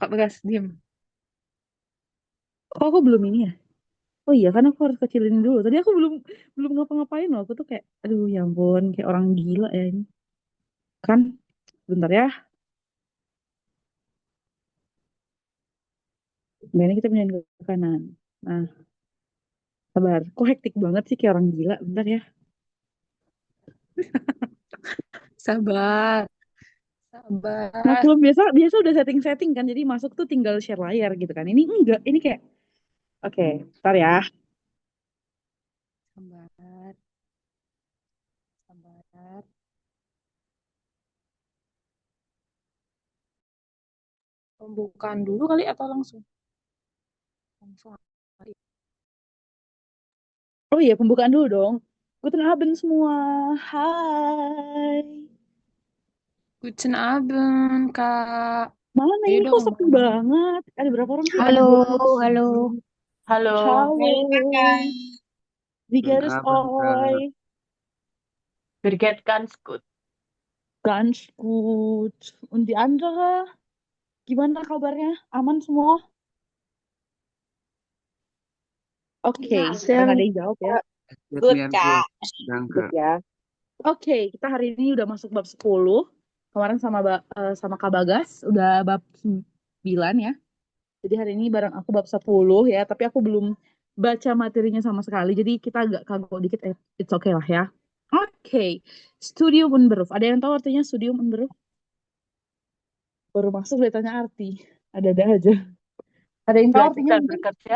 Kak Bagas, diem. Kok aku belum ini ya? Oh iya kan aku harus kecilin dulu. Tadi aku belum belum ngapa-ngapain loh. Aku tuh kayak, aduh ya ampun, kayak orang gila ya ini. Kan, bentar ya. Nah, ini kita pindahin ke kanan. Nah, sabar. Kok hektik banget sih kayak orang gila. Bentar ya. Sabar, sabar, Maklum biasa biasa udah setting-setting kan. Jadi masuk tuh tinggal share layar gitu kan. Ini enggak. Ini kayak, oke, bentar ya. sabar, sabar. Pembukaan dulu kali atau langsung? Langsung. Oh iya, pembukaan dulu dong. Guten Abend semua. Hai. Guten Abend, Kak. Mana Ayo ini dong kok sepi ngomong. banget? Ada berapa orang sih? Ada Halo, dua puluh. halo, halo. Halo kakak. Halo. Wie geht es Abend, Kak. euch? Mir geht ganz gut. Ganz gut. Und die andere? Gimana kabarnya? Aman semua? Oke, Sehr nggak ada yang jawab ya. Gut, mir gut. Good Danke. ya. Oke, kita hari ini udah masuk bab 10. Kemarin sama Kak Bagas udah bab 9 ya. Jadi hari ini bareng aku bab 10 ya, tapi aku belum baca materinya sama sekali. Jadi kita agak kagok dikit, it's okay lah ya. Oke, Studium und Beruf. Ada yang tahu artinya Studium und Beruf? Baru masuk udah tanya arti. Ada-ada aja. Ada yang tahu Belajar artinya dan mungkin? bekerja,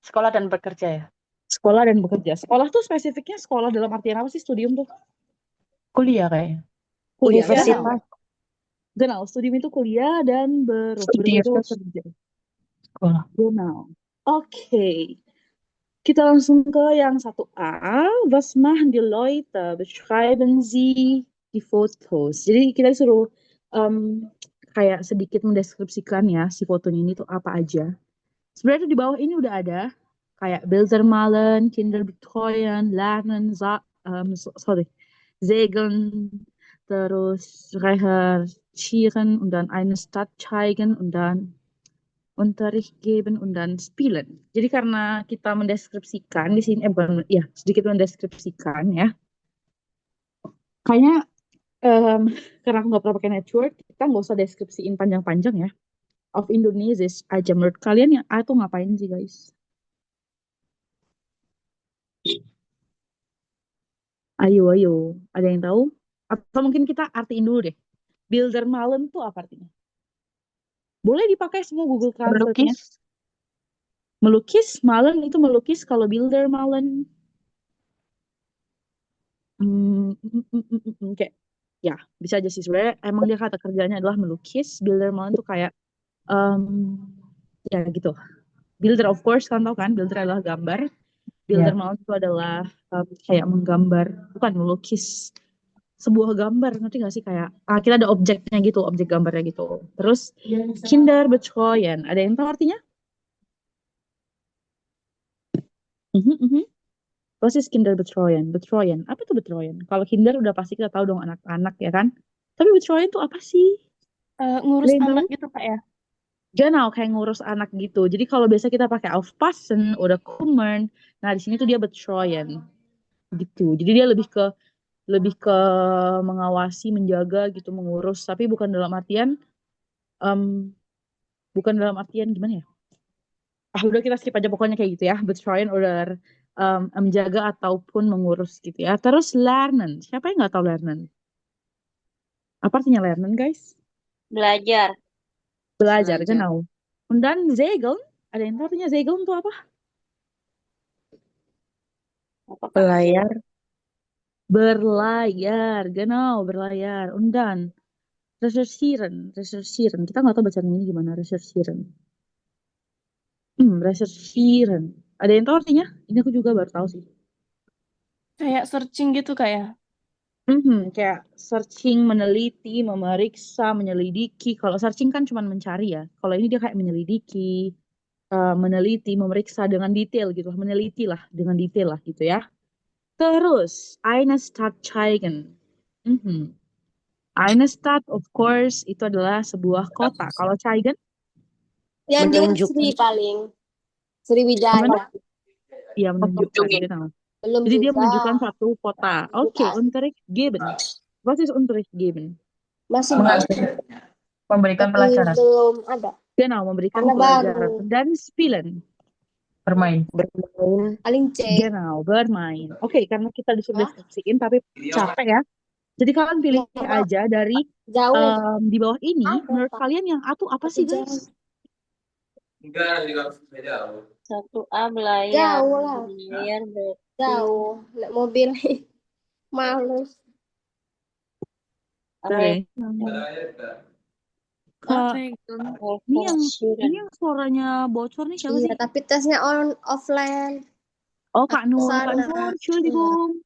sekolah dan bekerja ya. Sekolah dan bekerja. Sekolah tuh spesifiknya sekolah dalam artian apa sih studium tuh? Kuliah kayaknya. Kuliah, genau. Universitas, Genau, studium itu kuliah dan beruf studium, itu kerja. sekolah. Genau. Oke, kita langsung ke yang satu a. Was machen die Leute? Beschreiben Sie die Fotos. Jadi kita disuruh em, kayak sedikit mendeskripsikan ya si fotonya ini tuh apa aja. Sebenarnya tuh di bawah ini udah ada kayak Bilder malen, Kinder betreuen, lernen, sorry, segeln, terus recherchieren und dann eine Stadt zeigen und dann Unterricht geben und dann spielen. Jadi karena kita mendeskripsikan di sini, bukan, ya sedikit mendeskripsikan ya. Kayaknya em, karena aku nggak pernah pakai network, kita nggak usah deskripsiin panjang-panjang ya. Of Indonesisch aja menurut kalian yang A tuh ngapain sih guys? Ayo, ayo. Ada yang tahu? Atau mungkin kita artiin dulu deh. Bildermalen tuh apa artinya? Boleh dipakai semua Google Translate-nya. Melukis, Melukis, malen itu melukis. Kalau Bildermalen, kayak ya bisa aja sih sebenarnya. Emang dia kata kerjanya adalah melukis. Bildermalen tuh kayak em, ya gitu. Builder of course kan tau kan, builder adalah gambar. ya. Bildermalen itu adalah kayak menggambar, bukan melukis sebuah gambar, ngerti gak sih kayak kita ada objeknya gitu, objek gambarnya gitu. Terus Kinderbetreuen, ada yang tahu artinya? Mhm, mhm. Was ist Kinderbetreuen? Betreuen, apa tuh Betreuen? Kalau Kinder udah pasti kita tahu dong anak-anak ya kan. Tapi Betreuen tuh apa sih? Ada Ngurus yang anak tahu? gitu, Kak ya? Genau, kayak ngurus anak gitu. Jadi kalau biasa kita pakai aufpassen oder kümmern, nah di sini tuh dia Betreuen gitu. Jadi dia lebih ke mengawasi, menjaga gitu, mengurus, tapi em, bukan dalam artian gimana ya? Udah kita skip aja pokoknya kayak gitu ya. Betreuen oder menjaga ataupun mengurus gitu ya. Terus lernen. Siapa yang nggak tahu lernen? Apa artinya lernen, guys? Belajar. Belajar, Belajar. genau. Und dann segeln. Ada yang tahu artinya segeln itu apa? Apa Kak? Belayar, Berlayar, genau, berlayar. Und dann recherchieren, recherchieren. Kita nggak tahu bacaan ini gimana, recherchieren. Recherchieren. Ada yang tahu artinya? Ini aku juga baru tahu sih. Kayak searching gitu, Kak ya? Kayak searching, meneliti, memeriksa, menyelidiki. Kalau searching kan cuma mencari ya. Kalau ini dia kayak menyelidiki, meneliti, memeriksa dengan detail gitu. Meneliti lah dengan detail lah gitu ya. Terus, eine Stadt zeigen. Mhm. Eine Stadt, of course, itu adalah sebuah kota. Kalau zeigen, Yang jawab Menunjukkan. Sri paling. Gimana? Sriwijaya. Iya, menunjukkan Mengunjungi. gitu. Belum Jadi dia juga. menunjukkan satu kota. Oke, Bukan. Unterrichtgeben. What is Unterrichtgeben? Masih Mengajar, memberikan masih pelajaran, belum ada. Genau, memberikan Karena pelajaran. baru. Dan spielen. bermain. Bermain. Paling C. Genau, bermain. Oke, karena kita disuruh deskripsiin tapi capek ya. Jadi kalian pilih aja dari Jauh. di bawah ini. Ada, Menurut Pak. kalian yang A tuh apa Tapi sih, jauh. guys? 1A belayar. Jauh lah. Belayar berarti Jauh. Naik mobil. Males. Oke. Kak, ini yang suaranya bocor nih siapa Iya, sih? tapi tesnya offline. Oh, Kak Nur. Kak Sana. Nur, Entschuldigung.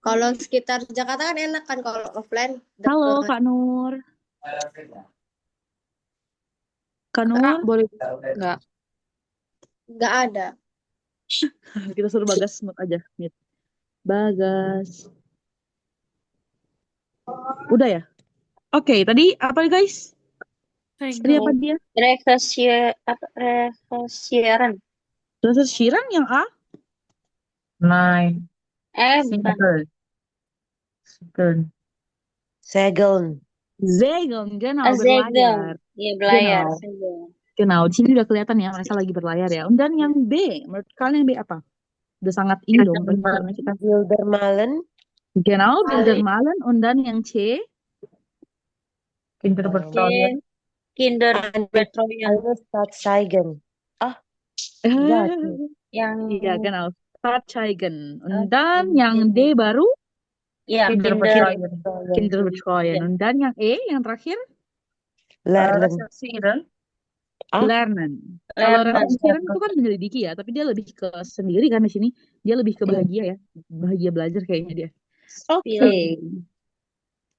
Kalau sekitar Jakarta kan enak kan kalau offline. Halo, deket. Kak Nur. Kak Kak, Nur. boleh nggak? Nggak ada. Kita suruh Bagas mute aja. Mute. Bagas. Udah ya? Oke, tadi apa guys? Tadi apa dia? refreshieran. Dosis Shiran yang A? Nine. Bukan. Segeln. Segeln. Zegeln, genau, Zegel. berlayar. Iya, belayar. Genau. Zegel. Genau, di sini udah kelihatan ya mereka lagi berlayar ya. Dan yang B, menurut kalian yang B apa? Udah sangat ini dong tadi karena kita. Bildermalen. Genau, Bildermalen. Und dann yang C? Kinderbetreuung. Kinderbetreuung. Eine Stadt zeigen. Enggak sih. Yang Iya, genau. Stadtzeigen. Und dann yang D baru? ya Kinderbetreuung. Kinderbetreuung. Und dann yang E, yang terakhir? Lernen. Reservieren. Learnen. Kalau Lernen. referensiran itu kan menyelidiki ya, tapi dia lebih ke sendiri kan di sini. Dia lebih ke bahagia ya. Bahagia belajar kayaknya dia. Oke.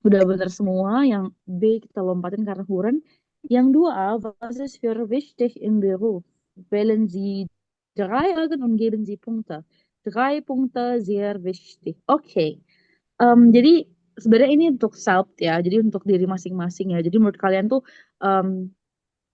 Udah benar semua. Yang B kita lompatin karena huren. Yang dua, was ist für wichtig im Beruf? Wählen Sie 3 Augen und geben Sie Punkte. 3 Punkte sehr wichtig. Oke. Jadi sebenarnya ini untuk self ya. Jadi untuk diri masing-masing ya. Jadi menurut kalian tuh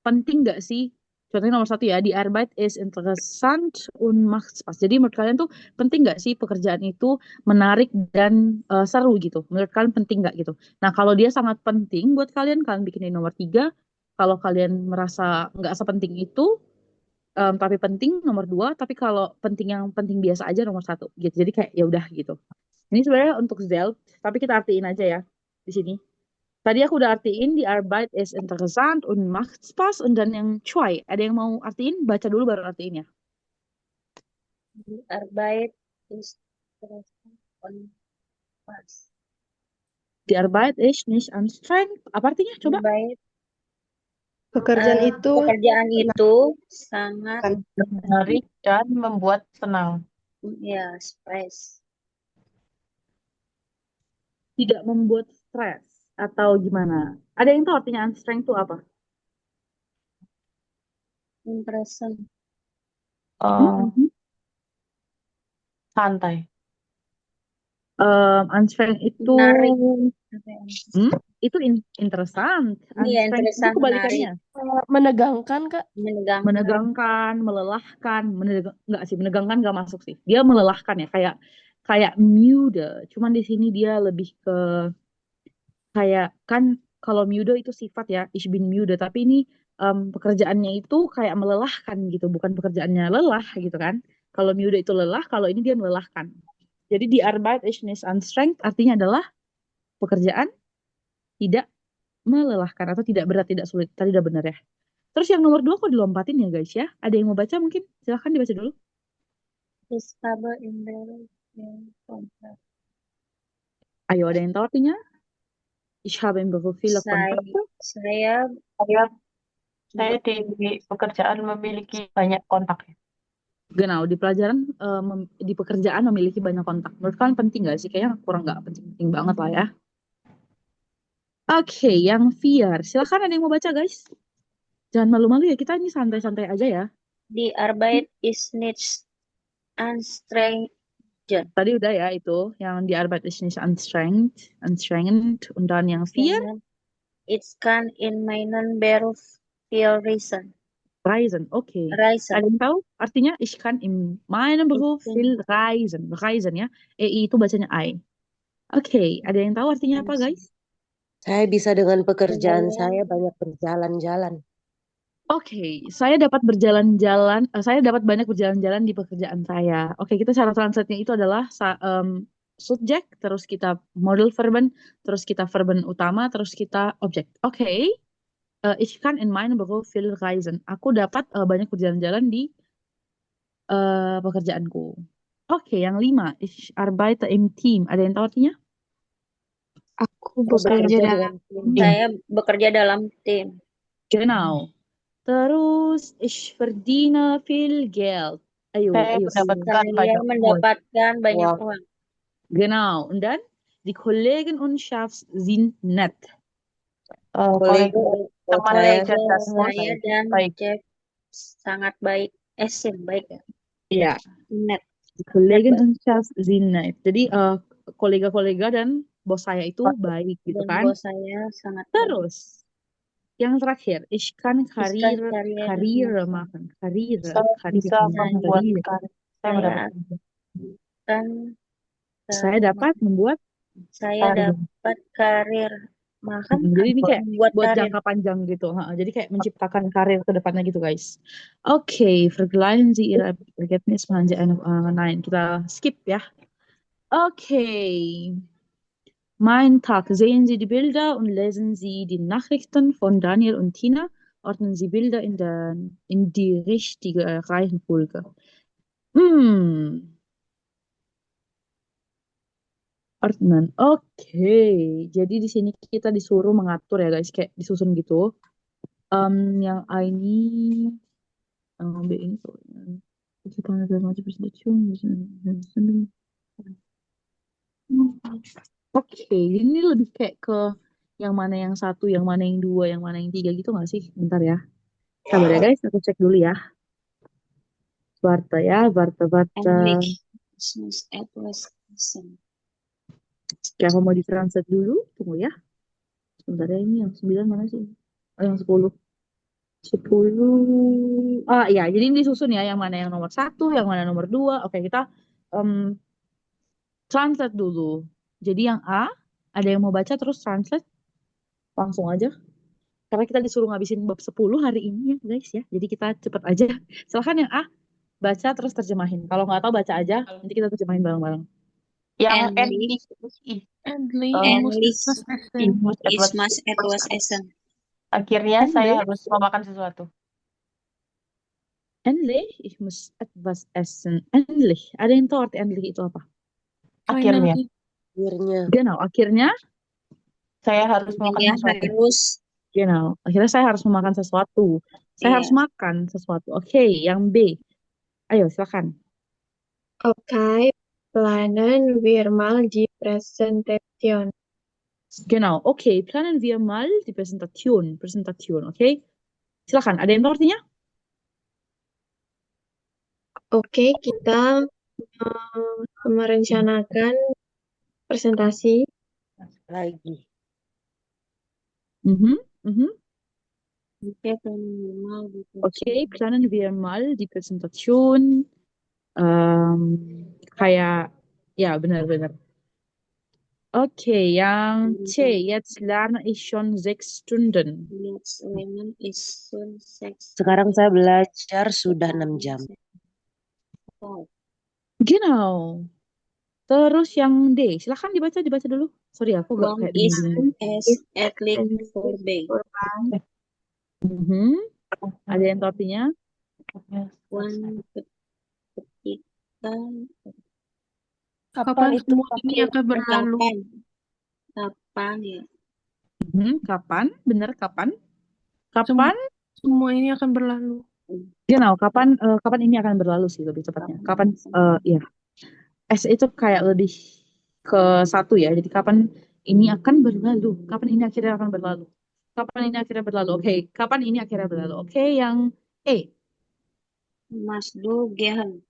penting nggak sih? Contohnya nomor 1 ya, die Arbeit ist interessant und macht Spaß. Jadi menurut kalian tuh penting nggak sih pekerjaan itu menarik dan seru gitu? Menurut kalian penting nggak gitu? Nah kalau dia sangat penting buat kalian, kalian bikin di nomor 3. Kalau kalian merasa nggak sepenting itu, tapi penting nomor 2. Tapi kalau penting yang penting biasa aja nomor 1 gitu. Jadi kayak ya udah gitu. Ini sebenarnya untuk Zelt, tapi kita artiin aja ya di sini. Tadi aku udah artiin die Arbeit ist interessant und macht Spaß und dan yang Choi. Ada yang mau artiin? Baca dulu baru artiin ya. Die Arbeit ist interessant und Spaß. Die Arbeit ist nicht anstrengend. Apa artinya? Coba. Arbeit, Pekerjaan itu pekerjaan itu sangat Menarik dan membuat senang. ya stres. Tidak membuat stres atau gimana? Ada yang tahu artinya anstrengend itu apa? Interessant. Santai. Anstrengend itu Menarik. itu interessant. Iya, Anstrengend interessant, itu kebalikannya. Menegangkan, Kak? Menegangkan. Melelahkan, enggak sih, menegangkan enggak masuk sih. Dia melelahkan ya, kayak müde. Cuman di sini dia lebih ke kayak kan kalau müde itu sifat ya, ich bin müde, tapi ini pekerjaannya itu kayak melelahkan gitu, bukan pekerjaannya lelah gitu kan. Kalau müde itu lelah, kalau ini dia melelahkan. Jadi die Arbeit ist nicht anstrengend artinya adalah pekerjaan tidak melelahkan atau tidak berat, tidak sulit. Tadi udah benar ya. Terus yang nomor 2 kok dilompatin ya guys ya? Ada yang mau baca mungkin? Silahkan dibaca dulu. Ich habe in der Kontrakt. Ayo, ada yang tahu artinya? Ich habe im Beruf viele Kontakte. Saya di pekerjaan memiliki banyak kontak. Genau, di pelajaran di pekerjaan memiliki banyak kontak. Menurut kalian penting nggak sih? Kayaknya kurang nggak penting-penting banget lah ya. Oke, yang VR. Silahkan ada yang mau baca guys. Jangan malu-malu ya, kita ini santai-santai aja ya. Die Arbeit ist nicht anstrengend. Tadi udah ya itu, yang die Arbeit ist nicht anstrengend. Und dann yang 4. Ich kann in meinen Beruf viel reisen. Reisen. Oke. Reisen. Ada yang tahu artinya? Ich kann in meinem Beruf Ich viel reisen. Reisen ya. EI itu bacanya I. Oke. Ada yang tahu artinya apa, guys? Saya bisa dengan pekerjaan Saya saya banyak berjalan-jalan. Oke, saya dapat berjalan-jalan, saya dapat banyak berjalan-jalan di pekerjaan saya. Oke, kita cara translate-nya itu adalah subjek, terus kita modal verben, terus kita verben utama, terus kita objek. Oke, ich kann in meinem Beruf viel reisen. Aku dapat banyak berjalan-jalan di pekerjaanku. Oke, yang 5, ich arbeite im Team. Ada yang tahu artinya? Aku Saya bekerja bekerja dalam dengan tim. saya bekerja dalam tim. Genau. Terus, ich verdiene viel Geld. Ayo, Saya ayo. mendapatkan Saya banyak uang. mendapatkan banyak Uang. uang. Genau. Und dann, die Kollegen und Chefs sind nett. Kolega Kolega teman saya kerja dan bos Saya dan baik. chef sangat baik. Baik. Ja, Net. die Kollegen und Chefs sind nett. Jadi, kolega-kolega dan bos saya itu baik gitu Dan kan. bos saya sangat baik. Terus, yang terakhir, ich kann Karriere Karriere machen. Saya bisa membuat karir. Saya Saya mendapat kan Saya dapat membuat. saya karir. dapat karir makan Jadi ini kayak buat buat karir. jangka panjang gitu. Jadi kayak menciptakan karir ke depannya gitu, guys. Oke, vergleichen Sie Ihre Ergebnis machen Sie eine, nein, kita skip ya. Oke. Mein Tag. Sehen Sie die Bilder und lesen Sie die Nachrichten von Daniel und Tina. Ordnen Sie Bilder in die richtige Reihenfolge. Ordnen. Oke. Jadi di sini kita disuruh mengatur ya, guys. Kayak disusun gitu. Yang A ini, B ini tuh. Oke, ini lebih kayak ke yang mana yang satu, yang mana yang dua, yang mana yang tiga gitu nggak sih? Bentar ya. Sabar ya guys, aku cek dulu ya. Warte ya, warte. English. Business Administration. Ya, aku mau ditranslate dulu. Tunggu ya. Sebentar ya, ini yang 9 mana sih? Oh, yang 10. 10. Ah, ya, jadi ini disusun ya. Yang mana yang nomor 1, yang mana nomor 2. Oke, kita translate dulu. Jadi yang A, ada yang mau baca terus translate? Langsung aja. Karena kita disuruh ngabisin bab 10 hari ini ya guys ya. Jadi kita cepet aja. Silahkan yang A, baca terus terjemahin. Kalau nggak tahu baca aja, nanti kita terjemahin bareng-bareng. Yang English. English Etwas Essen. Akhirnya English. saya harus memakan sesuatu. Endlich, ich muss etwas essen. Endlich. Ada yang tahu arti endlich itu apa? Akhirnya akhirnya. Genau, akhirnya. saya harus memakan Saya sesuatu. harus Genau, akhirnya saya harus memakan sesuatu. Saya Iya. harus makan sesuatu. Oke, yang B. Ayo, silakan. Okay, planen wir mal die Präsentation. Genau, oke. Planen wir mal die Präsentation. Oke. Silakan, ada yang tahu artinya? Oke, kita merencanakan presentasi. Lagi. Oke, minimal gitu. Oke, planen wir mal die Präsentation. Kayak, ya benar-benar. Oke, yang C. Jetzt lerne ich schon 6 Stunden. Jetzt lernen ist schon 6. Sekarang saya belajar sudah 6 jam. Genau. Terus yang D. Silakan dibaca dulu. Sorry, aku gak One kayak is bingung. as athlete for bay. Ada yang tahu artinya? One ketika Kapan itu semua ini akan berlalu? kapan ya? Kapan? Bener, kapan? Kapan? Semua ini akan berlalu. Genau, kapan ini akan berlalu sih lebih tepatnya. Kapan, ya. S itu kayak lebih ke satu ya. Jadi kapan ini akan berlalu? Kapan ini akhirnya akan berlalu? Kapan ini akhirnya berlalu? Oke, kapan ini akhirnya berlalu? Oke, yang E. Mas Du gehen.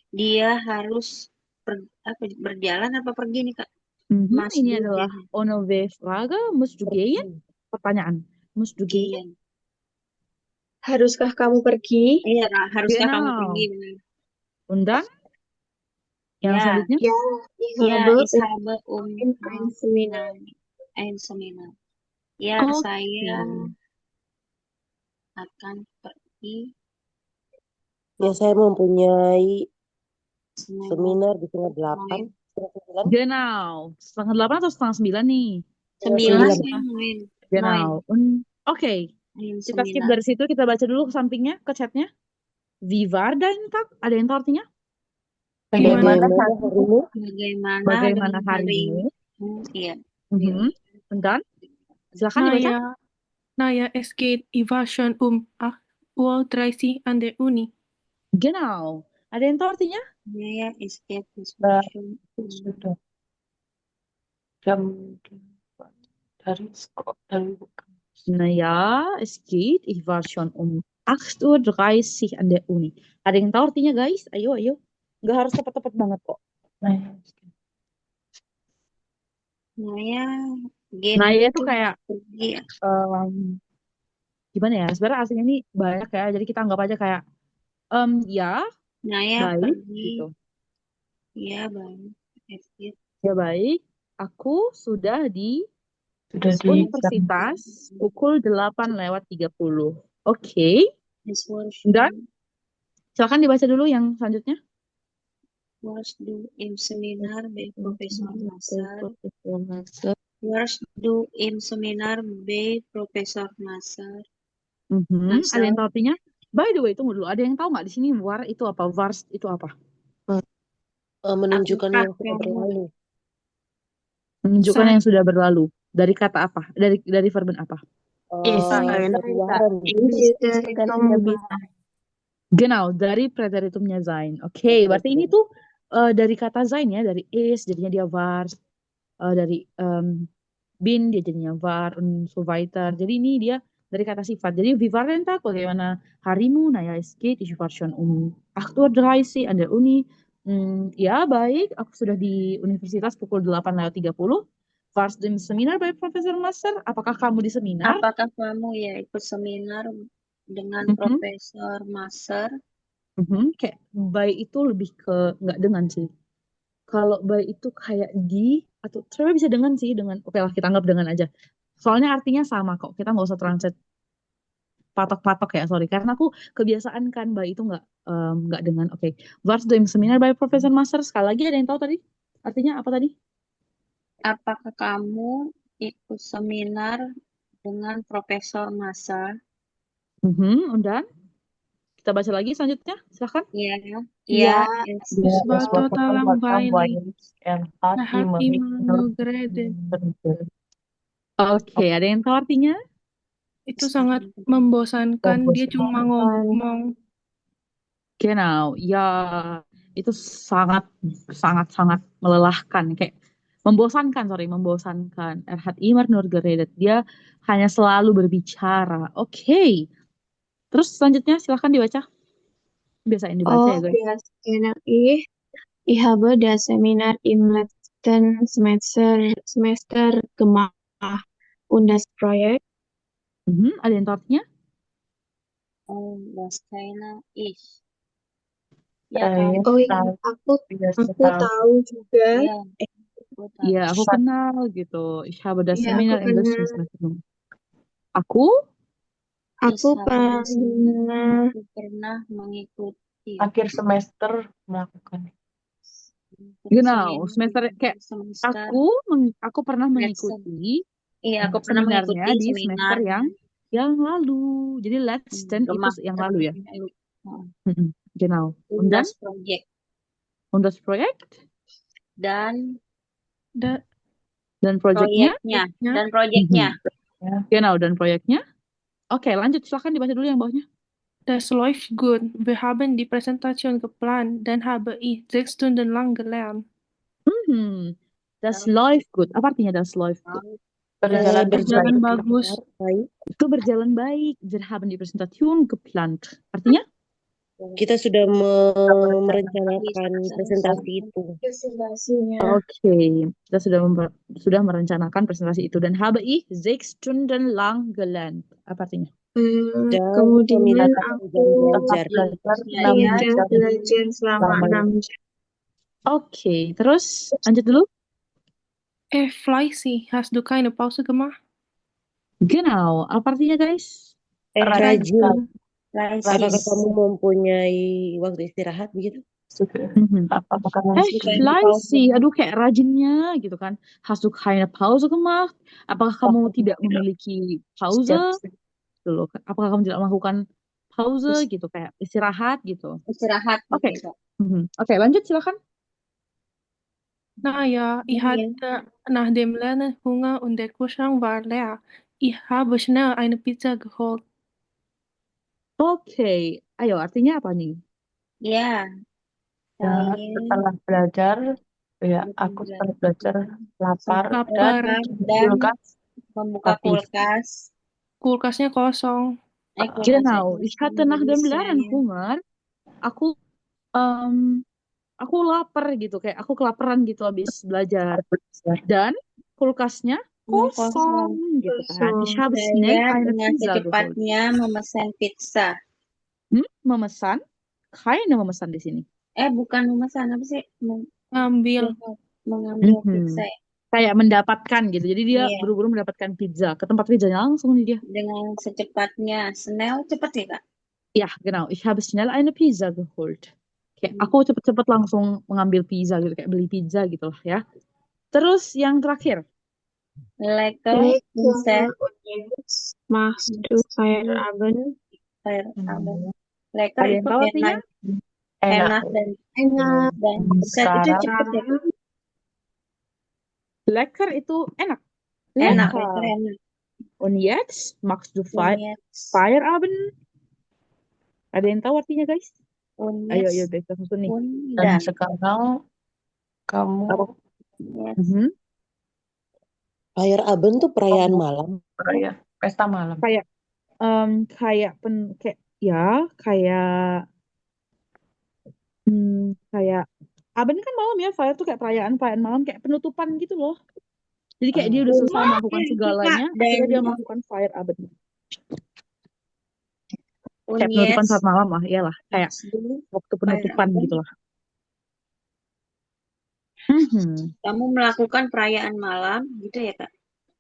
Dia harus berjalan apa pergi nih Kak? Mas Ini Du adalah gehen. Onove Frage, musst du gehen? Pertanyaan. Musst du gehen? gehen. Haruskah kamu pergi? Iya, haruskah kamu Genau. pergi? Benar. Und dann yang Ya, selanjutnya? Ya, ich ya, habe ich habe ein Seminar. ein Seminar. Ya, Oke. saya akan pergi Ya, saya mempunyai seminar. seminar di setengah 8, setengah 9. Genau. Setengah 8 atau setengah 9 nih? Sembilan 9. ya, main. Genau. Oke. Ein Kita skip Seminar. dari situ, kita baca dulu ke sampingnya, ke chatnya. Wie war dein Tag? Ada yang tahu artinya? Bagaimana Bagaimana harimu? Bagaimana harimu? Iya. Mhm. Und dann? Silakan dibaca. Naja, es geht, ich war schon um 8:30 Uhr an der Uni. Genau. Ada yang tahu artinya? Ya, es geht, es Nah, war schon sudah jam 8 dari Naja, es geht. Ich war schon um 8:30 Uhr an der Uni. Ada yang tahu artinya, guys? Ayo, ayo. Nggak harus tepat-tepat banget kok. Naya, game Naya itu itu kayak pergi ya. gimana ya? Sebenarnya aslinya ini banyak ya. Jadi kita anggap aja kayak ya, Naya baik pergi, gitu. ya baik. Es geht, Ya baik. Aku sudah di sudah di universitas pukul 8:30. Oke. es war Dan schon, silakan dibaca dulu yang selanjutnya. warst du im Seminar bei Profesor Nasser? Warst du im Seminar bei Profesor Nasser? Ada yang tahu artinya? By the way, tunggu dulu. Ada yang tahu nggak di sini war itu apa? Vars itu apa? Menunjukkan Apakah yang sudah kamu berlalu. Menunjukkan yang sudah berlalu. Dari kata apa? Dari verben apa? Perluaran. Genau, dari preteritumnya sein. Oke, berarti ini tuh dari kata sein ya, dari is jadinya dia war, dari bin dia jadinya war, und so weiter. Jadi ini dia dari kata sifat. Jadi wie war dein Tag? Bagaimana harimu? Nah ya, es geht, ich war schon um 8:30 Uhr an der Uni. Ya, baik, aku sudah di universitas pukul 8:30. Warst du im Seminar bei Profesor Master? Apakah kamu di seminar? Apakah kamu ya ikut seminar dengan Profesor Maser? Kayak by itu lebih ke nggak dengan sih. Kalau by itu kayak di atau sebenarnya bisa dengan sih, dengan oke lah kita anggap dengan aja. Soalnya artinya sama kok. Kita nggak usah translate patok-patok ya, sorry. Karena aku kebiasaan kan by itu nggak dengan. Oke. Warst du im Seminar by Profesor Master? Sekali lagi ada yang tahu tadi? Artinya apa tadi? Apakah kamu ikut seminar dengan Profesor Maser? Und dann? Kita baca lagi selanjutnya. Silakan. Ya, Ja, es es war total langweilig. Er Er hat immer nur geredet. Oke, ada yang tahu artinya? Itu sangat membosankan. Dia cuma ngomong. Genau, ya itu sangat sangat sangat melelahkan, kayak membosankan, membosankan. Er hat immer nur geredet. Dia hanya selalu berbicara. Oke. Terus selanjutnya silakan dibaca. Biasain dibaca ya, guys. Das kenne ich. Ich habe das Seminar im letzten Semester gemacht. Und das Projekt? Ada yang tahu artinya? das kenne ich. Ya, Oh iya, aku tahu juga. Ya, Iya, aku kenal gitu. Ich habe das Iya, Seminar aku im letzten kenal. Semester gemacht. Aku Aku pernah mengikuti akhir semester melakukan. genau, semester kayak semester. aku pernah mengikuti Iya, aku pernah seminarnya mengikuti di semester yang lalu. Jadi letzten itu yang lalu ya. Genau. Und dann? Project. Und das Projekt? Dan proyeknya? Dan proyeknya. Genau, dan proyeknya. Oke, lanjut. Silakan dibaca dulu yang bawahnya. Das läuft gut. Wir haben die Präsentation geplant, dann habe ich 6 Stunden lang gelernt. Das läuft gut. Apa artinya das läuft gut? Berjalan bagus. Itu berjalan baik. Wir haben die Präsentation geplant. Artinya? Kita sudah merencanakan presentasi itu. Presentasinya. Oke, kita sudah merencanakan presentasi itu dan habe ich 6 Stunden lang gelernt. Apa artinya? Dan Kemudian memiliki aku jam belajar. Belajar Ya, 6 iya jam belajar selama lamanya. 6 jam. Oke, terus lanjut dulu. Fleißig. Hast du keine Pause gemacht? Genau, apa artinya guys? Rajin. Rajin. Apakah kamu mempunyai waktu istirahat begitu? Mhm. Apa kamu Fleißig, aduh kayak rajinnya gitu kan. Hast du keine Pause gemacht? Apakah kamu tidak memiliki pause? Gitu loh. Apakah kamu tidak melakukan pause gitu kayak istirahat gitu? Istirahat Oke. gitu. Oke, lanjut silakan. Naja, ich hatte nach dem Lernen Hunger und der Kühlschrank war leer. Ich habe schnell eine Pizza geholt. Oke, ayo artinya apa nih? Ya, Ya, setelah belajar, ya aku setelah belajar lapar dan kulkas membuka habis. kulkas. Kulkasnya kosong. Genau, ich hatte nach dem Lernen Hunger. Aku lapar gitu, kayak aku kelaparan gitu habis belajar. Dan kulkasnya kosong gitu kan. Ich habe schnell Saya eine dengan Pizza geholt. secepatnya memesan pizza. Memesan? Keine memesan di sini. Bukan memesan, apa sih? Ngambil. Mengambil pizza ya. Kayak mendapatkan gitu. Jadi dia Iya. buru-buru mendapatkan pizza. Ke tempat pizzanya langsung nih dia. Dengan secepatnya. Snell cepat ya, Kak? Ja, genau. Ich habe schnell eine Pizza geholt. Kayak aku cepet-cepet langsung mengambil pizza gitu. Kayak beli pizza gitu lah ya. Terus yang terakhir. Lecker. Machst du Feierabend? Lecker Ada yang itu tahu artinya? enak dan set itu cepat ya, Kak? Lecker itu enak. Enak, Lecker. lecker enak. Und jetzt machst du Feierabend. Ada yang tahu artinya guys? Ayo guys, langsung nih. Dan sekarang kamu Feierabend tuh perayaan malam. Pesta malam. Kayak Abend kan malam ya, Fire tuh kayak perayaan malam kayak penutupan gitu loh. Jadi kayak dia udah selesai melakukan segalanya, akhirnya dia melakukan Feierabend. Kayak penutupan saat malam lah, iyalah kayak waktu penutupan gitu lah. Kamu melakukan perayaan malam gitu ya, Kak?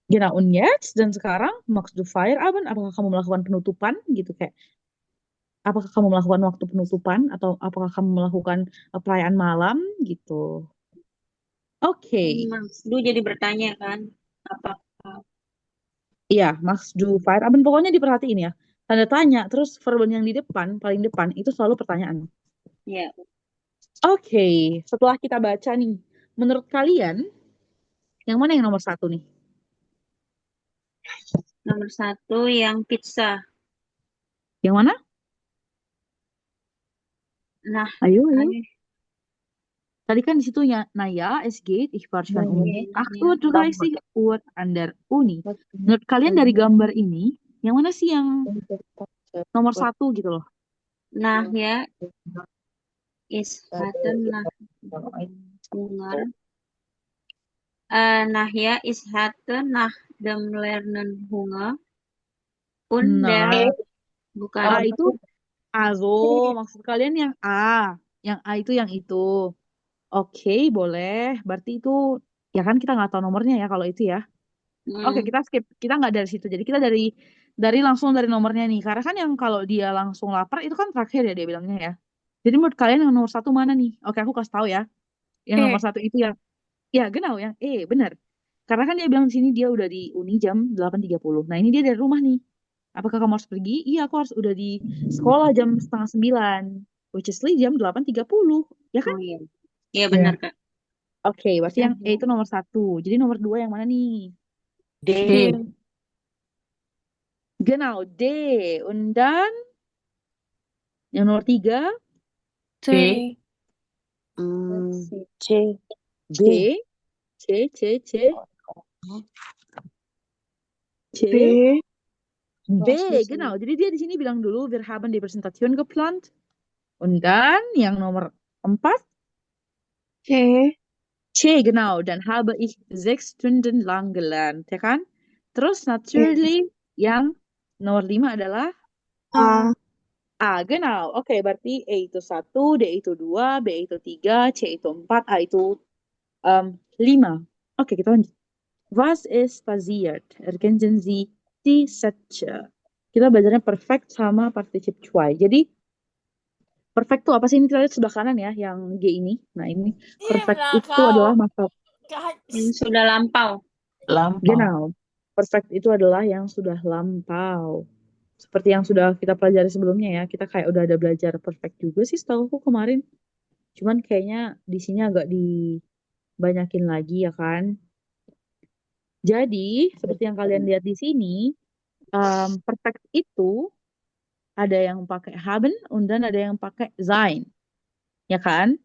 Genau, und jetzt dan sekarang machst du Feierabend, apakah kamu melakukan penutupan gitu kayak apakah kamu melakukan waktu penutupan atau apakah kamu melakukan perayaan malam gitu. Oke. Machst du jadi bertanya kan? Apakah? Iya, machst du Feierabend pokoknya diperhatiin ya. Tanda tanya, terus verb yang di depan, paling depan itu selalu pertanyaan. Iya. Oke, setelah kita baca nih, menurut kalian yang mana yang nomor 1 nih? Nomor 1 yang pizza. Yang mana? Nah, ayo. Tadi kan di situ ya, Naya, es geht, ich war schon um 8:30 Uhr an der Uni. Menurut kalian dari gambar ini, yang mana sih yang nomor 1 gitu loh? Nah ya, is hatten nach Hunger. Nah ya, is hatten nach dem Lernen Hunger. Und der bukan. Itu also, maksud kalian yang A. Yang A itu yang itu. Oke, boleh. Berarti itu, ya kan kita nggak tahu nomornya ya kalau itu ya. Oke, kita skip. Kita nggak dari situ. Jadi kita dari langsung dari nomornya nih. Karena kan yang kalau dia langsung lapar itu kan terakhir ya dia bilangnya ya. Jadi menurut kalian yang nomor 1 mana nih? Oke, aku kasih tahu ya. Yang nomor 1 itu yang, ya genau, yang benar. Karena kan dia bilang di sini dia udah di Uni jam 8:30. Nah ini dia dari rumah nih. Apakah kamu harus pergi? Iya, aku harus udah di sekolah jam 8:30. Which is jam 8:30. Ya kan? Oh iya. Iya benar, Kak. Oke, berarti yang E itu nomor 1. Jadi nomor 2 yang mana nih? D. Genau, D. Und dann yang nomor 3? C. C. B. B, genau. Jadi dia di sini bilang dulu, wir haben die Präsentation geplant. Und dann yang nomor 4, C. C, genau. Dann habe ich 6 Stunden lang gelernt, ya kan? Terus C. naturally yang nomor 5 adalah A. A, genau. Oke, berarti E itu 1, D itu 2, B itu 3, C itu 4, A itu 5. Oke, kita lanjut. Was ist passiert? Erkennen Sie die Sätze. Kita belajarnya perfect sama participe choice. Jadi perfect itu apa sih? Ini kita lihat sebelah kanan ya, yang G ini. Nah ini perfect itu adalah masa Yang sudah lampau. Lampau. genau. Perfect itu adalah yang sudah lampau. Seperti yang sudah kita pelajari sebelumnya ya. Kita kayak udah ada belajar perfect juga sih setahu aku kemarin. Cuman kayaknya di sini agak dibanyakin lagi ya kan. Jadi seperti yang kalian lihat di sini, perfect itu ada yang pakai haben dan ada yang pakai sein, ya kan?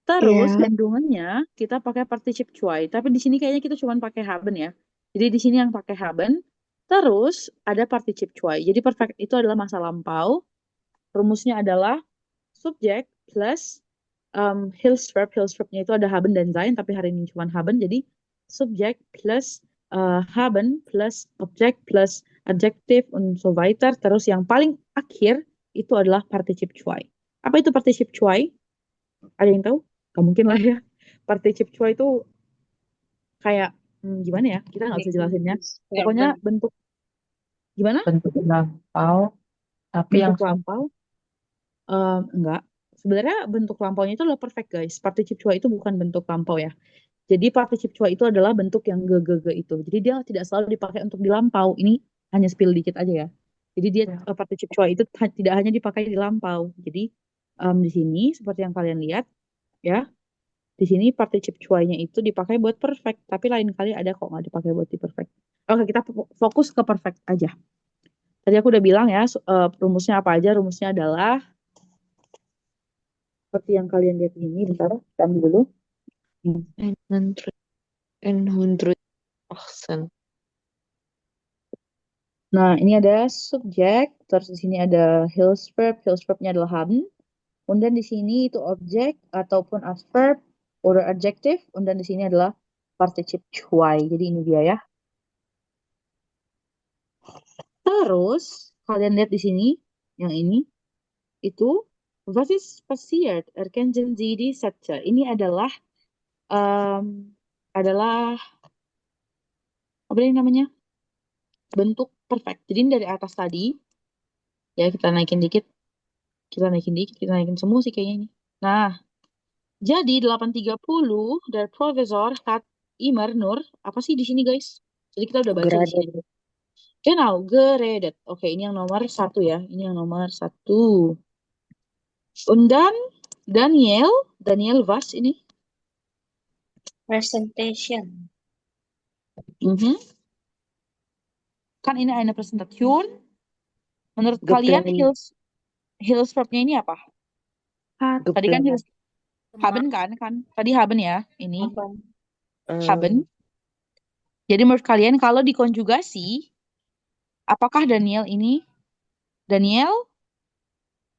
Terus Iya. kandungannya kita pakai participe choice, tapi di sini kayaknya kita cuma pakai haben ya. Jadi di sini yang pakai haben, terus ada participe choice. Jadi perfect itu adalah masa lampau. Rumusnya adalah subjek plus Hilfsverb. Hilfsverbnya itu ada haben dan sein, tapi hari ini cuma haben. Jadi subjek plus haben plus objek plus adjektif und so weiter. Terus yang paling akhir itu adalah participe choice. Apa itu participe choice? Ada yang tahu? Gak mungkin lah ya. Participe choice itu kayak gimana ya? Kita nggak bisa jelasinnya. Pokoknya bentuk gimana? Bentuk lampau, tapi yang Bentuk lampau. Enggak. Sebenarnya bentuk lampaunya itu adalah perfect guys. Participe choice itu bukan bentuk lampau ya. Jadi participe choice itu adalah bentuk yang ge itu. Jadi dia tidak selalu dipakai untuk di lampau. Ini hanya spill dikit aja ya. Jadi dia participe choice itu tidak hanya dipakai di lampau. Jadi di sini seperti yang kalian lihat ya. Di sini participe choice-nya itu dipakai buat perfect, tapi lain kali ada kok nggak dipakai buat di perfect. Oke, kita fokus ke perfect aja. Tadi aku udah bilang ya, rumusnya apa aja? Rumusnya adalah seperti yang kalian lihat ini. Bentar, kita ambil dulu. 118. Nah, ini ada subjek, terus di sini ada Hilfsverb. Hilfsverbnya adalah haben. Kemudian di sini itu objek ataupun adverb, or adjective. Dan di sini adalah participe choice. Jadi ini dia ya. Terus kalian lihat di sini, yang ini itu was ist passiert? Erkennen Sie die Sätze. Ini adalah apa ini namanya? Bentuk perfect. Jadi ini dari atas tadi ya kita naikin dikit. Kita naikin semua sih kayaknya ini. Nah, jadi 8.30 dari Profesor hat immer nur apa sih di sini guys? Jadi kita udah baca di sini. Geredet. Genau, geredet. Oke, ini yang nomor 1 ya. Ini yang nomor 1. Und dann Daniel was ini? Presentation. Kan ini eine Präsentation. Menurut kalian Hilfsverbnya ini apa? Tadi kan haben kan? Tadi haben ya, ini. Haben. Jadi menurut kalian kalau dikonjugasi, apakah Daniel ini? Daniel?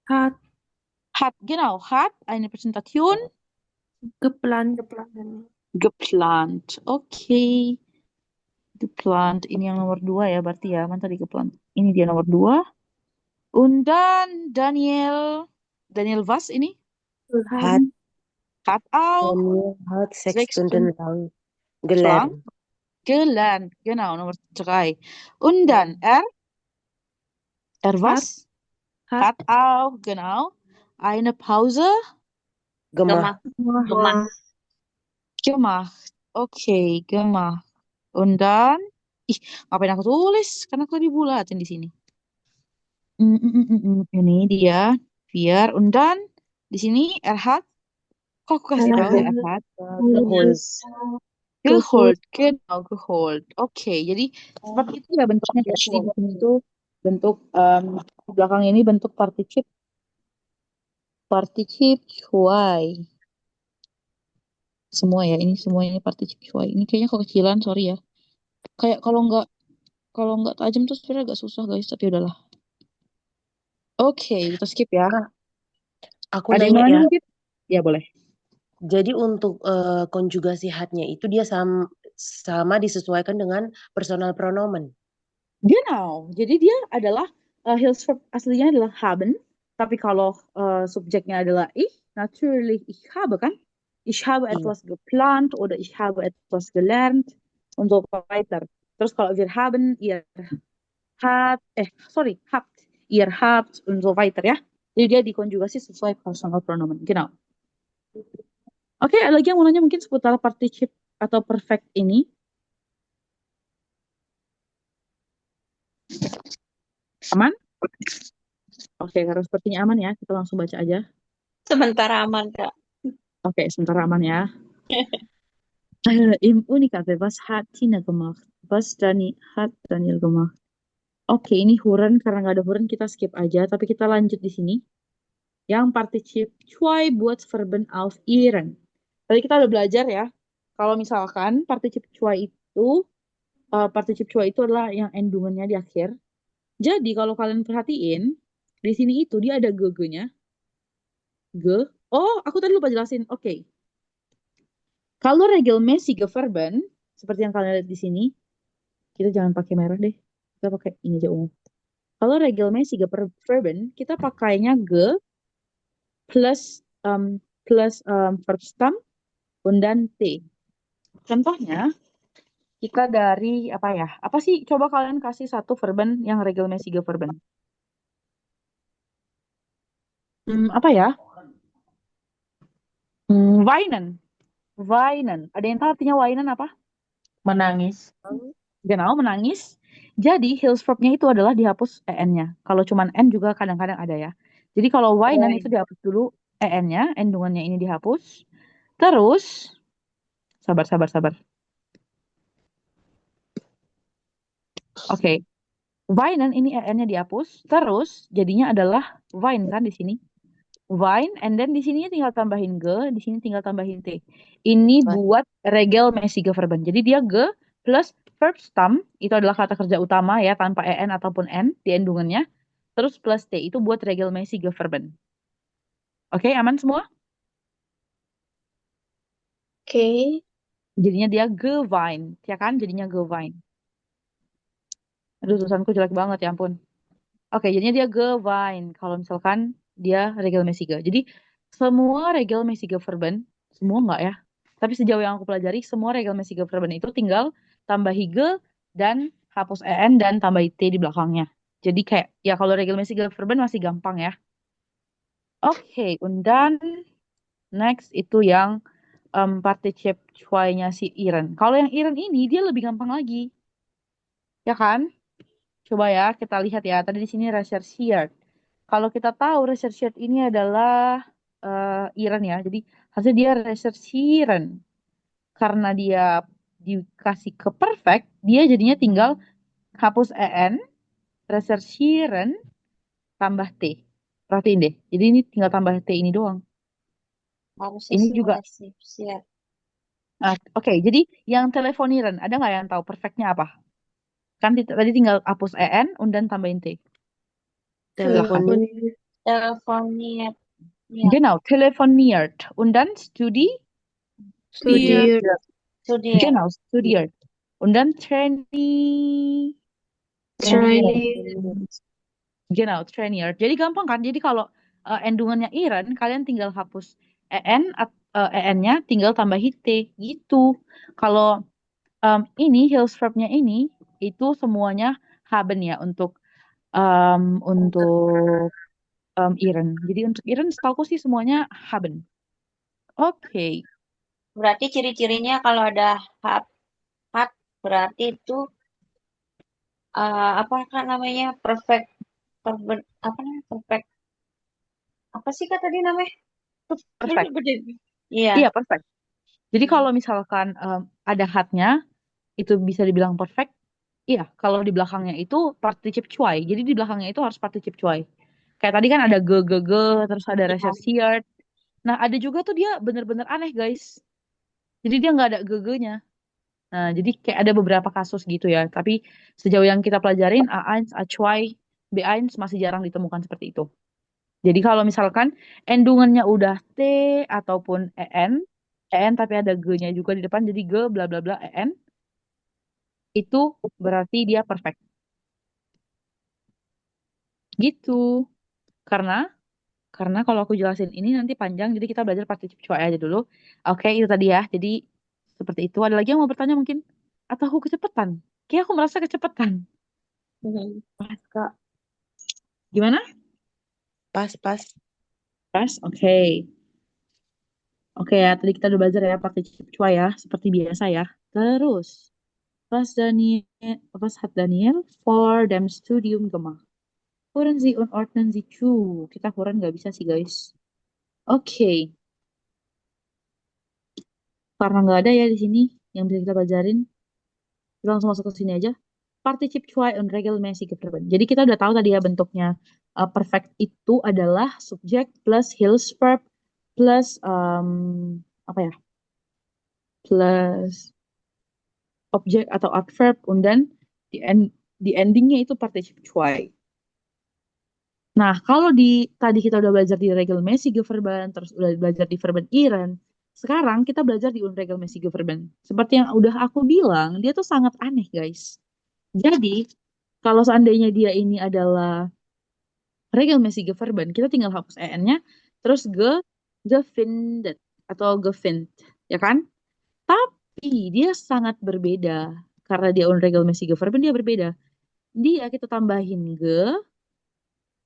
Hat Genau, hat eine Präsentation geplant. geplant. Oke. Geplant. Ini yang nomor 2 ya, berarti ya. Mana tadi geplant? Ini dia nomor 2. Und dann Daniel was ini? Hat auch Daniel hat 6 6 Stunden lang gelernt. Gelernt. Genau, nomor 3. Und dann er was? Hat auch, genau, eine Pause Gemacht. gemacht. Okay, gemacht. Und dann, ngapain aku tulis? Karena aku dibulatin di sini. Ini dia, biar. Und dann, di sini hat. Kok aku kasih tahu ya hat? Geholt, genau, geholt. Oke, jadi seperti itu ya bentuknya. Jadi di sini itu bentuk di belakang ini bentuk participe choice. Semua ya, ini semua ini participe choice. Ini kayaknya kekecilan, sorry ya. Kayak kalau nggak tajam tuh sebenarnya agak susah guys, tapi udahlah. Oke, kita skip ya. Aku Ada yang mau nanya nanya ya. mungkin? Ya boleh. Jadi untuk konjugasi hatnya itu dia sama disesuaikan dengan personal pronomen. Genau. Jadi dia adalah Hilsverb aslinya adalah haben, tapi kalau subjeknya adalah ich, natürlich ich habe kan? Ich habe Iya. etwas geplant oder ich habe etwas gelernt und so weiter. Terus kalau wir haben, habt, ihr habt und so weiter ya. Jadi dia dikonjugasi sesuai personal pronomen. Genau. Oke, ada lagi yang mau nanya mungkin seputar participe atau perfect ini? Aman? Oke, karena sepertinya aman ya, kita langsung baca aja. Sementara aman, Kak. Oke, sebentar aman ya. Im Unikate, was hat Tina gemacht? Was hat Daniel gemacht? Oke, ini huren, karena nggak ada huren kita skip aja, tapi kita lanjut di sini. Yang partizip zwei buat verben auf ihren. Tadi kita udah belajar ya, kalau misalkan partizip zwei itu adalah yang endungannya di akhir. Jadi kalau kalian perhatiin, di sini itu dia ada ge-nya. Ge. Oh, aku tadi lupa jelasin. Oke. Kalau regelmäßige Verben, seperti yang kalian lihat di sini, kita jangan pakai merah deh. Kita pakai ini aja umum. Kalau regelmäßige Verben, kita pakainya ge plus Verstam dan T. Contohnya, kita dari apa ya? Apa sih? Coba kalian kasih satu verben yang regelmäßige Verben. Apa ya? Weinen. Weinen. Ada yang tahu artinya weinen apa? Menangis. Genau, menangis. Jadi Hilsverb-nya itu adalah dihapus en-nya. Kalau cuman n juga kadang-kadang ada ya. Jadi kalau weinen itu dihapus dulu en-nya, endungannya ini dihapus. Terus, sabar. Oke, weinen ini en-nya dihapus. Terus jadinya adalah wein kan di sini. Wein, and then di sini tinggal tambahin ge, di sini tinggal tambahin t. Ini buat regelmäßige Verben. Jadi dia ge plus verb stam, itu adalah kata kerja utama ya, tanpa en ataupun n di endungannya. Terus plus t, itu buat regelmäßige Verben. Oke, aman semua? Oke. Jadinya dia gewein, ya kan? Jadinya gewein. Aduh, tulisanku jelek banget, ya ampun. Oke, jadinya dia gewein. Kalau misalkan dia regelmäßige. Jadi, semua regelmäßige Verben, semua enggak ya? Tapi sejauh yang aku pelajari, semua regelmäßige Verben itu tinggal tambahi ge dan hapus en dan tambahi t di belakangnya. Jadi kayak, ya kalau regelmäßige Verben masih gampang ya. Oke, und dann next itu yang partizip zwei-nya si Iren. Kalau yang Iren ini dia lebih gampang lagi. Ya kan? Coba ya kita lihat ya. Tadi di sini recherchiert. Kalau kita tahu recherchiert ini adalah Iren ya. Jadi harusnya dia recherchieren. Karena dia dikasih ke perfect, dia jadinya tinggal hapus en, recherchieren, tambah t. Perhatiin deh. Jadi ini tinggal tambah t ini doang. Harusnya Ini sih juga. siap. Oke, jadi yang telefonieren, ada nggak yang tahu perfectnya apa? Kan tadi tinggal hapus en, dan tambahin t. Teleponnya. Telefoniert. Genau, telefoniert. Und dann Studiert. Studiert. Genau, studiert. Und dann trainiert. Genau, trainiert. Jadi gampang kan? Jadi kalau endungannya iren, kalian tinggal hapus en-nya tinggal tambahin t gitu. Kalau ini Hilsverb-nya ini itu semuanya haben ya untuk iren. Jadi untuk iren setahu sih semuanya haben. Oke. Berarti ciri-cirinya kalau ada hat berarti itu apa kan namanya perfect apa sih kak tadi namanya? Perfect. Iya. Iya, perfect. Jadi kalau misalkan ada hatnya, itu bisa dibilang perfect. Iya, kalau di belakangnya itu particip zwei. Jadi di belakangnya itu harus particip zwei. Kayak tadi kan ada ge, terus ada recherchiert. Nah, ada juga tuh dia bener-bener aneh, guys. Jadi dia nggak ada ge-nya. Nah, jadi kayak ada beberapa kasus gitu ya. Tapi sejauh yang kita pelajarin, A1, A2, B1 masih jarang ditemukan seperti itu. Jadi kalau misalkan endungannya udah T ataupun EN tapi ada G-nya juga di depan, jadi G bla bla bla EN, itu berarti dia perfect. Gitu. Karena kalau aku jelasin ini nanti panjang, jadi kita belajar particip cuai aja dulu. Oke, itu tadi ya. Jadi seperti itu. Ada lagi yang mau bertanya mungkin? Atau aku kecepatan? Kayak aku merasa kecepatan. Pas, Kak. Gimana? Pas. Pas? Oke. Oke ya, tadi kita udah belajar ya particip cuai ya, seperti biasa ya. Terus, was hat Daniel for dem studium gemacht? Hören Sie und ordnen Sie zu. Kita Huren nggak bisa sih guys. Oke, karena nggak ada ya di sini yang bisa kita pelajarin, kita langsung masuk ke sini aja. Particip cuai und regelmäßige Verben. Jadi kita udah tahu tadi ya bentuknya. Perfect itu adalah subjek plus Hilfsverb plus apa ya? Plus objek atau adverb, dan di endingnya itu particip cuai. Nah, kalau tadi kita udah belajar di regelmäßige Verben, terus udah belajar di Verben iren, sekarang kita belajar di unregelmäßige Verben. Seperti yang udah aku bilang, dia tuh sangat aneh, guys. Jadi, kalau seandainya dia ini adalah regelmäßige Verben, kita tinggal hapus en-nya, terus gefindet atau gefind, ya kan? Tapi dia sangat berbeda. Karena dia unregelmäßige Verben, dia berbeda. Dia kita tambahin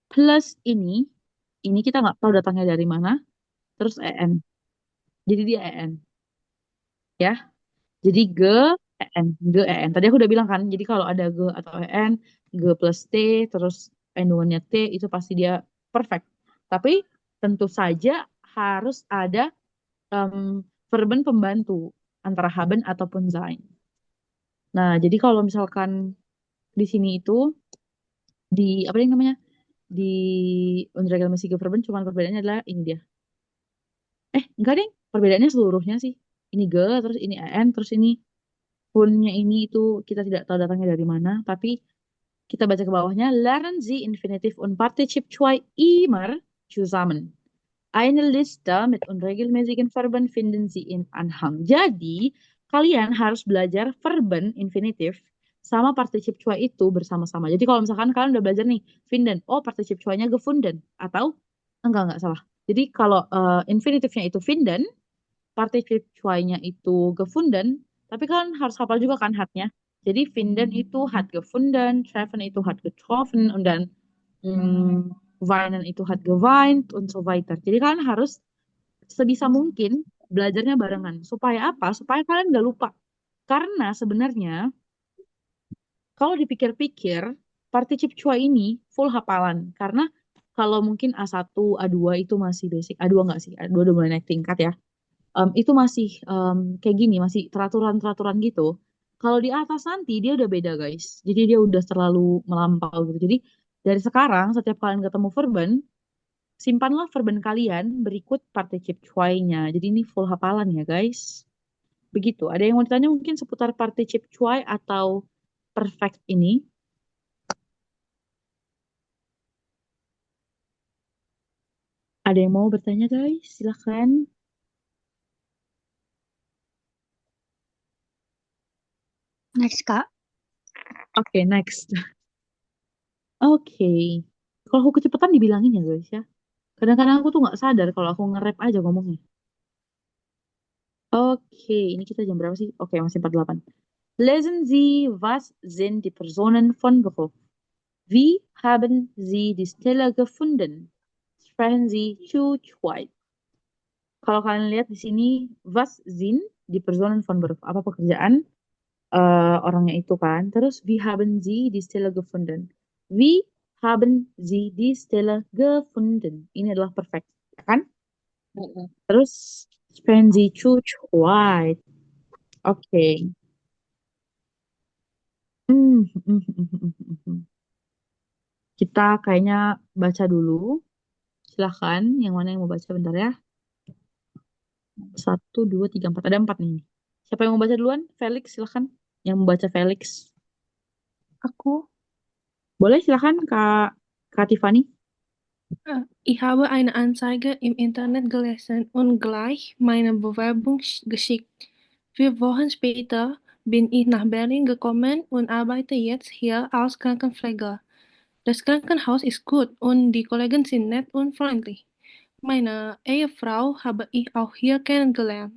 plus ini kita nggak tahu datangnya dari mana, terus en. Jadi dia en, ya. Jadi en. Tadi aku udah bilang kan, jadi kalau ada atau en, plus t, terus endungannya t, itu pasti dia perfect. Tapi tentu saja harus ada verben pembantu antara haben ataupun sein. Nah, jadi kalau misalkan di sini itu di apa yang namanya di unregelmäßige Verben cuman perbedaannya adalah ini dia. Enggak deh, perbedaannya seluruhnya sih. Ini terus ini en, terus ini punnya ini itu kita tidak tahu datangnya dari mana, tapi kita baca ke bawahnya, lernen Sie Infinitiv und Partizip zwei immer zusammen. Eine Liste mit unregelmäßigen Verben finden Sie in Anhang. Jadi, kalian harus belajar verben infinitif sama particip cuai itu bersama-sama. Jadi kalau misalkan kalian udah belajar nih, finden, oh particip cuainya gefunden, atau enggak salah. Jadi kalau infinitifnya itu finden, particip cuainya itu gefunden, tapi kalian harus hafal juga kan hatnya. Jadi finden itu hat gefunden, treffen itu hat getroffen, und dann weinen itu hat geweint, und so weiter. Jadi kalian harus sebisa mungkin belajarnya barengan. Supaya apa? Supaya kalian gak lupa. Karena sebenarnya kalau dipikir-pikir, particip cuai ini full hafalan. Karena kalau mungkin A1, A2 itu masih basic. A2 enggak sih, A2 udah mulai naik tingkat ya. Itu masih kayak gini, masih teraturan-teraturan gitu. Kalau di atas nanti dia udah beda guys. Jadi dia udah terlalu melampau gitu. Jadi dari sekarang setiap kalian ketemu verben, simpanlah verben kalian berikut particip cuai-nya. Jadi ini full hafalan ya guys. Begitu. Ada yang mau ditanya mungkin seputar particip cuai atau perfect ini? Ada yang mau bertanya guys? Silahkan. Next, Kak. Oke, next. Oke. Kalau aku kecepatan dibilangin ya guys ya. Kadang-kadang aku tuh nggak sadar kalau aku nge-rap aja ngomongnya. Oke, ini kita jam berapa sih? Oke, masih 48. Lesen Sie, was sind die Personen von Beruf? Wie haben Sie die Stelle gefunden? Sprechen Sie zu zweit. Kalau kalian lihat di sini, was sind die Personen von Beruf? Apa pekerjaan orangnya itu kan? Terus, wie haben Sie die Stelle gefunden? Wie haben Sie die Stelle gefunden? Ini adalah perfect, ya kan? Terus, sprechen Sie zu zweit. Oke. Kita kayaknya baca dulu. Silahkan, yang mana yang mau baca bentar ya. 1, 2, 3, 4. Ada 4 nih. Siapa yang mau baca duluan? Felix, silahkan. Yang mau baca Felix. Aku Boleh silahkan Kak Tiffany. Ich habe eine Anzeige im Internet gelesen und gleich meine Bewerbung geschickt. 4 Wochen später bin ich nach Berlin gekommen und arbeite jetzt hier als Krankenpfleger. Das Krankenhaus ist gut und die Kollegen sind nett und freundlich. Meine Ehefrau habe ich auch hier kennengelernt.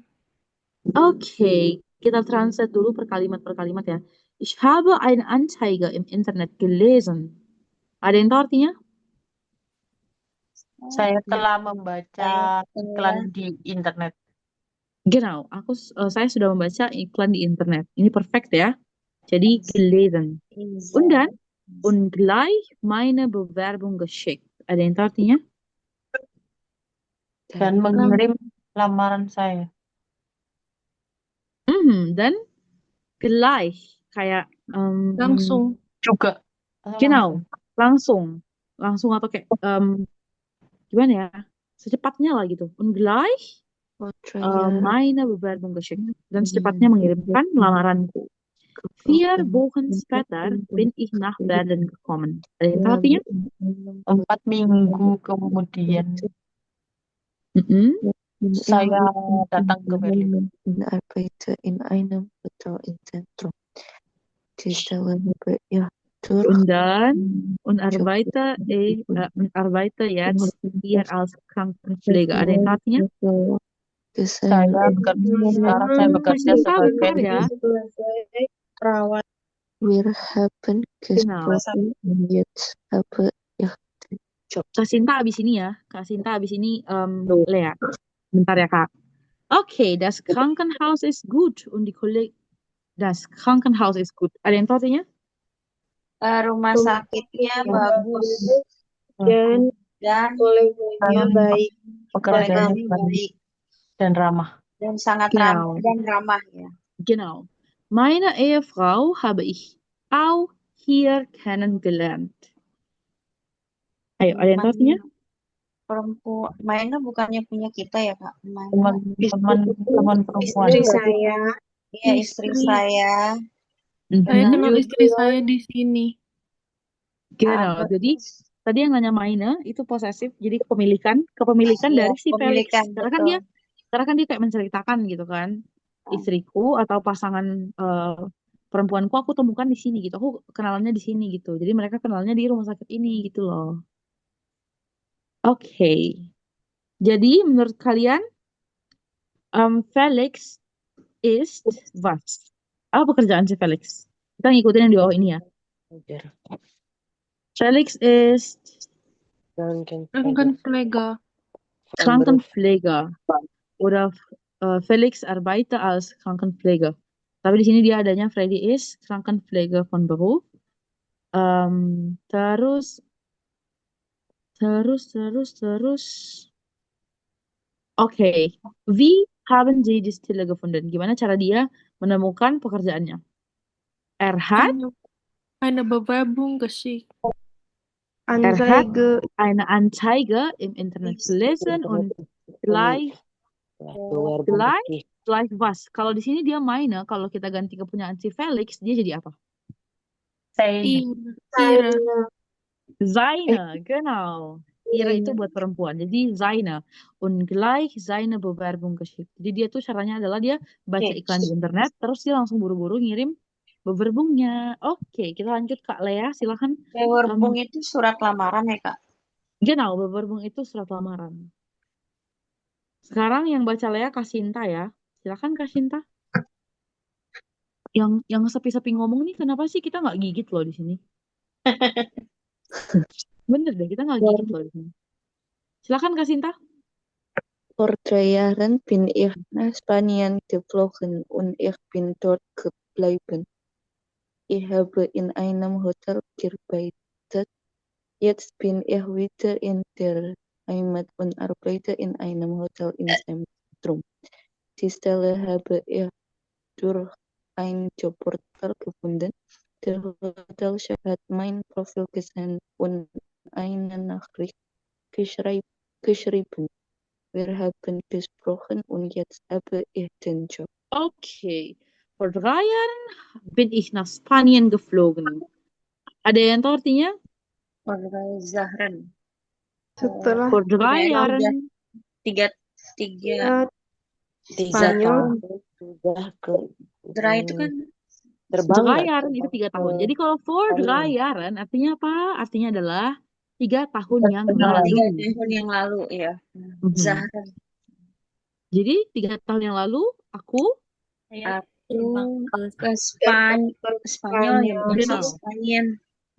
Oke, kita translate dulu per kalimat ya. Ich habe eine Anzeige im Internet gelesen. Ada yang tahu artinya? Saya Ya, telah membaca saya iklan di internet. Genau, saya sudah membaca iklan di internet. Ini perfect ya. Jadi gelesen. Und dann und gleich meine Bewerbung geschickt. Ada yang tahu artinya? Dan mengirim lamaran saya. Dan gleich kayak Langsung. Juga. genau, langsung atau kayak gimana ya? Secepatnya lah gitu. Und gleich meine Bewerbung geschickt. Dan secepatnya mengirimkan lamaranku. 4 Wochen später bin ich nach Berlin gekommen. Ada yang tahu artinya? 4 minggu kemudian saya datang ke Berlin. Arbeite in einem Hotel im Zentrum. Die Stelle habe ich Und dann und arbeite jetzt hier als Krankenpfleger. Ada yang tahu artinya? Sekarang saya bekerja sebagai ya. Perawat. Wir haben gesprochen und jetzt habe ich den Job. Kak Sinta abis ini ya. Lea. Bentar ya, Kak. Okay, das Krankenhaus ist gut und die Kollegen. Das Krankenhaus ist gut. Ada yang tahu artinya? rumah sakitnya bagus dan Koleganya baik. pekerjaannya baik dan ramah. dan sangat Genau. ramah ya. Genau. Meine Ehefrau habe ich auch hier kennengelernt. Ayo, ada yang tahu artinya? Perempuan, Maina bukannya punya kita ya Kak? Teman perempuan. Istri saya. Iya, istri saya. Saya kenal istri saya di sini. Genau. Jadi tadi yang nanya Maina itu posesif, jadi kepemilikan dari si Felix. Karena kan dia kayak menceritakan gitu kan, istriku atau pasangan perempuanku aku temukan di sini gitu, aku kenalannya di sini gitu. Jadi mereka kenalnya di rumah sakit ini gitu loh. Oke. Jadi menurut kalian Felix ist was? Apa pekerjaan si Felix? Kita ngikutin yang di bawah ini ya. Felix ist Krankenpfleger. Oder Felix arbeitet als Krankenpfleger. Tapi di sini dia adanya Freddy ist Krankenpfleger von Beruf. Terus. Okay. Wie haben Sie die Stelle gefunden? Gimana cara dia menemukan pekerjaannya? Hat Eine Bewerbung geschickt. Anzeige. Eine Anzeige im Internet gelesen und gleich was? Kalau di sini dia Maina, kalau kita ganti kepunyaan si Felix, dia jadi apa? Seine, genau. Ihre itu buat perempuan. Jadi seine. Und gleich seine Bewerbung geschickt. Jadi dia tuh caranya adalah dia baca iklan di internet, terus dia langsung buru-buru ngirim Bewerbungnya. Oke, kita lanjut Kak Lea, silakan. Bewerbung itu surat lamaran ya Kak? Genau, Bewerbung itu surat lamaran. Sekarang yang baca Lea Kak Sinta ya. Silakan Kak Sinta. Yang sepi-sepi ngomong nih, kenapa sih kita nggak gigit loh di sini? Bener deh, kita nggak gigit loh di sini. Silakan Kak Sinta. Vor 3 Jahren bin ich nach Spanien geflogen und ich bin dort geblieben. Ich habe in einem Hotel gearbeitet. Jetzt bin ich wieder in der Heimat und arbeite in einem Hotel im Zentrum. Die Stelle habe ich durch ein Jobportal gefunden. Der Hotelchef hat mein Profil gesehen und eine Nachricht geschrieben. Wir haben gesprochen und jetzt habe ich den Job. Okay. Vor 3 Jahren bin ich nach Spanien geflogen. Ada yang tahu artinya? Zahran. Setelah Vor 3 udah Jahren. tiga tiga 3 Spanyol tahun sudah ke Dra itu kan terbang 3 nggak Jahren itu 3 tahun. ke Jadi kalau vor 3 Spanyol. Jahren artinya apa? Artinya adalah 3 tahun yang Benar. lalu. 3 tahun yang lalu ya. Mhm. Zahra. Jadi 3 tahun yang lalu aku Aku ke Spanyol ya, bukan sih Genau. Spanyol.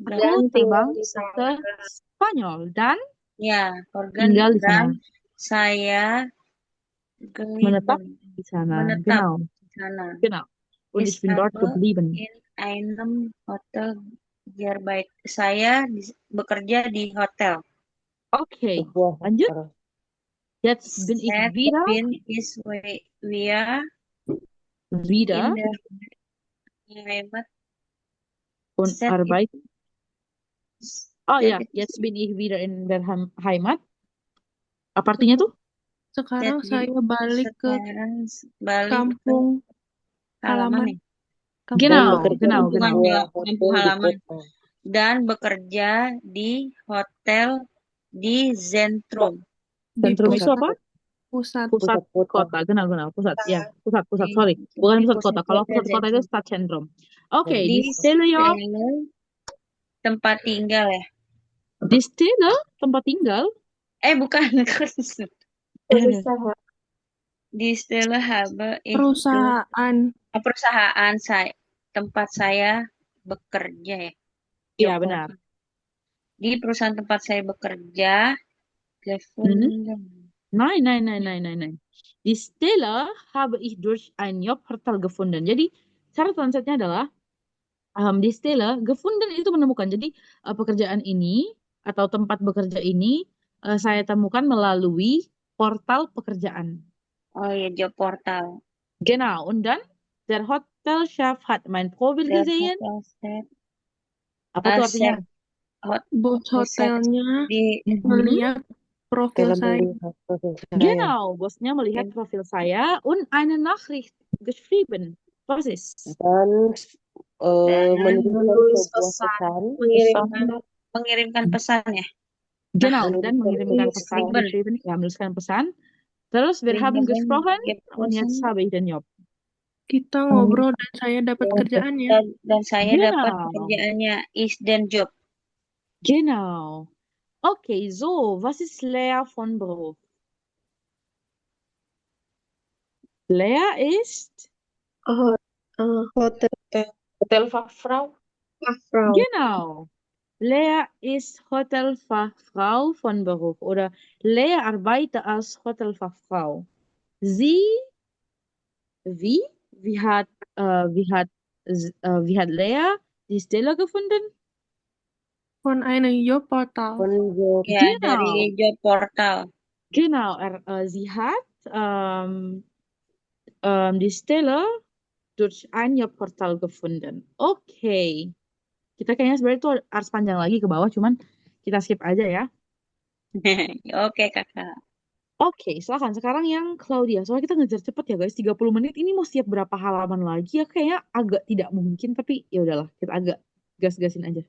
Aku dan tinggal terbang di ke sana. Spanyol dan Ya, organ tinggal di sana, dan saya menetap geblieben. di sana. Menetap Genau, di sana. genau. Und ich Ich bin dort habe geblieben. in einem Hotel gearbeitet. Saya bekerja di hotel. Okay, Sebuah lanjut. hotel. Jetzt bin ich Set wieder bin is wir wieder in der Heimat. und Set arbeite. Oh set ja, jetzt bin ich wieder in der Heimat. Apa artinya tuh? Sekarang set saya balik ke sekarang balik ke kampung halaman ya. halaman. Kampung Dan Genau, bekerja genau, di genau. sebuah Kampung hotel di halaman. kota. Dan bekerja di hotel di Zentrum. Di Zentrum itu pusat apa? pusat Pusat Pusat kota. kota. Genau, genau. Pusat, ya. Pusat, Di, sorry. Bukan di pusat pusat kota. Kalau kota pusat kota itu Zentrum. Stadtzentrum. Oke, Di di Stille Job. Stelle tempat tinggal ya. Di Stille tempat tinggal. Bukan. Berusaha. Di Stelle habe ich perusahaan. tempat saya bekerja ya. Iya, benar. Di perusahaan tempat saya bekerja, gefunden. Nein. Die Stelle habe ich durch ein Jobportal gefunden. Jadi, cara translate-nya adalah die Stelle gefunden itu menemukan. Jadi, pekerjaan ini atau tempat bekerja ini saya temukan melalui portal pekerjaan. Oh ya, job portal. Genau. Und dann der Hotelchef hat mein Profil gesehen. Apa tuh artinya? Bos hotelnya melihat profil Telah saya. melihat profil saya. Genau, bosnya melihat profil saya und eine Nachricht geschrieben. Was ist? Dan mengirimkan menulis sebuah pesan. pesan. Mengirimkan pesan ya. Genau, dan mengirimkan pesan. pesan geschrieben, ya menuliskan pesan. Terus wir haben gesprochen und jetzt habe ich den Job. Kita ngobrol dan saya dapat kerjaannya. Dan saya Genau. dapat pekerjaannya is den job. Genau. Okay, so, was ist Lea von Beruf? Lea ist Hotelfachfrau. Genau. Lea ist Hotelfachfrau von Beruf oder Lea arbeitet als Hotelfachfrau. Wie hat Lea die Stelle gefunden? Von einem Jobportal. Ya, Genau. dari job portal. Genau, sie hat die Stelle durch ein Jobportal gefunden. Okay. Kita kayaknya sebenarnya itu harus panjang lagi ke bawah, cuman kita skip aja ya. Oke, Kakak. Oke, silakan. Sekarang yang Claudia. Soalnya kita ngejar cepet ya guys, 30 menit. Ini mau siap berapa halaman lagi ya? Kayaknya agak tidak mungkin, tapi ya udahlah, kita agak gas-gasin aja.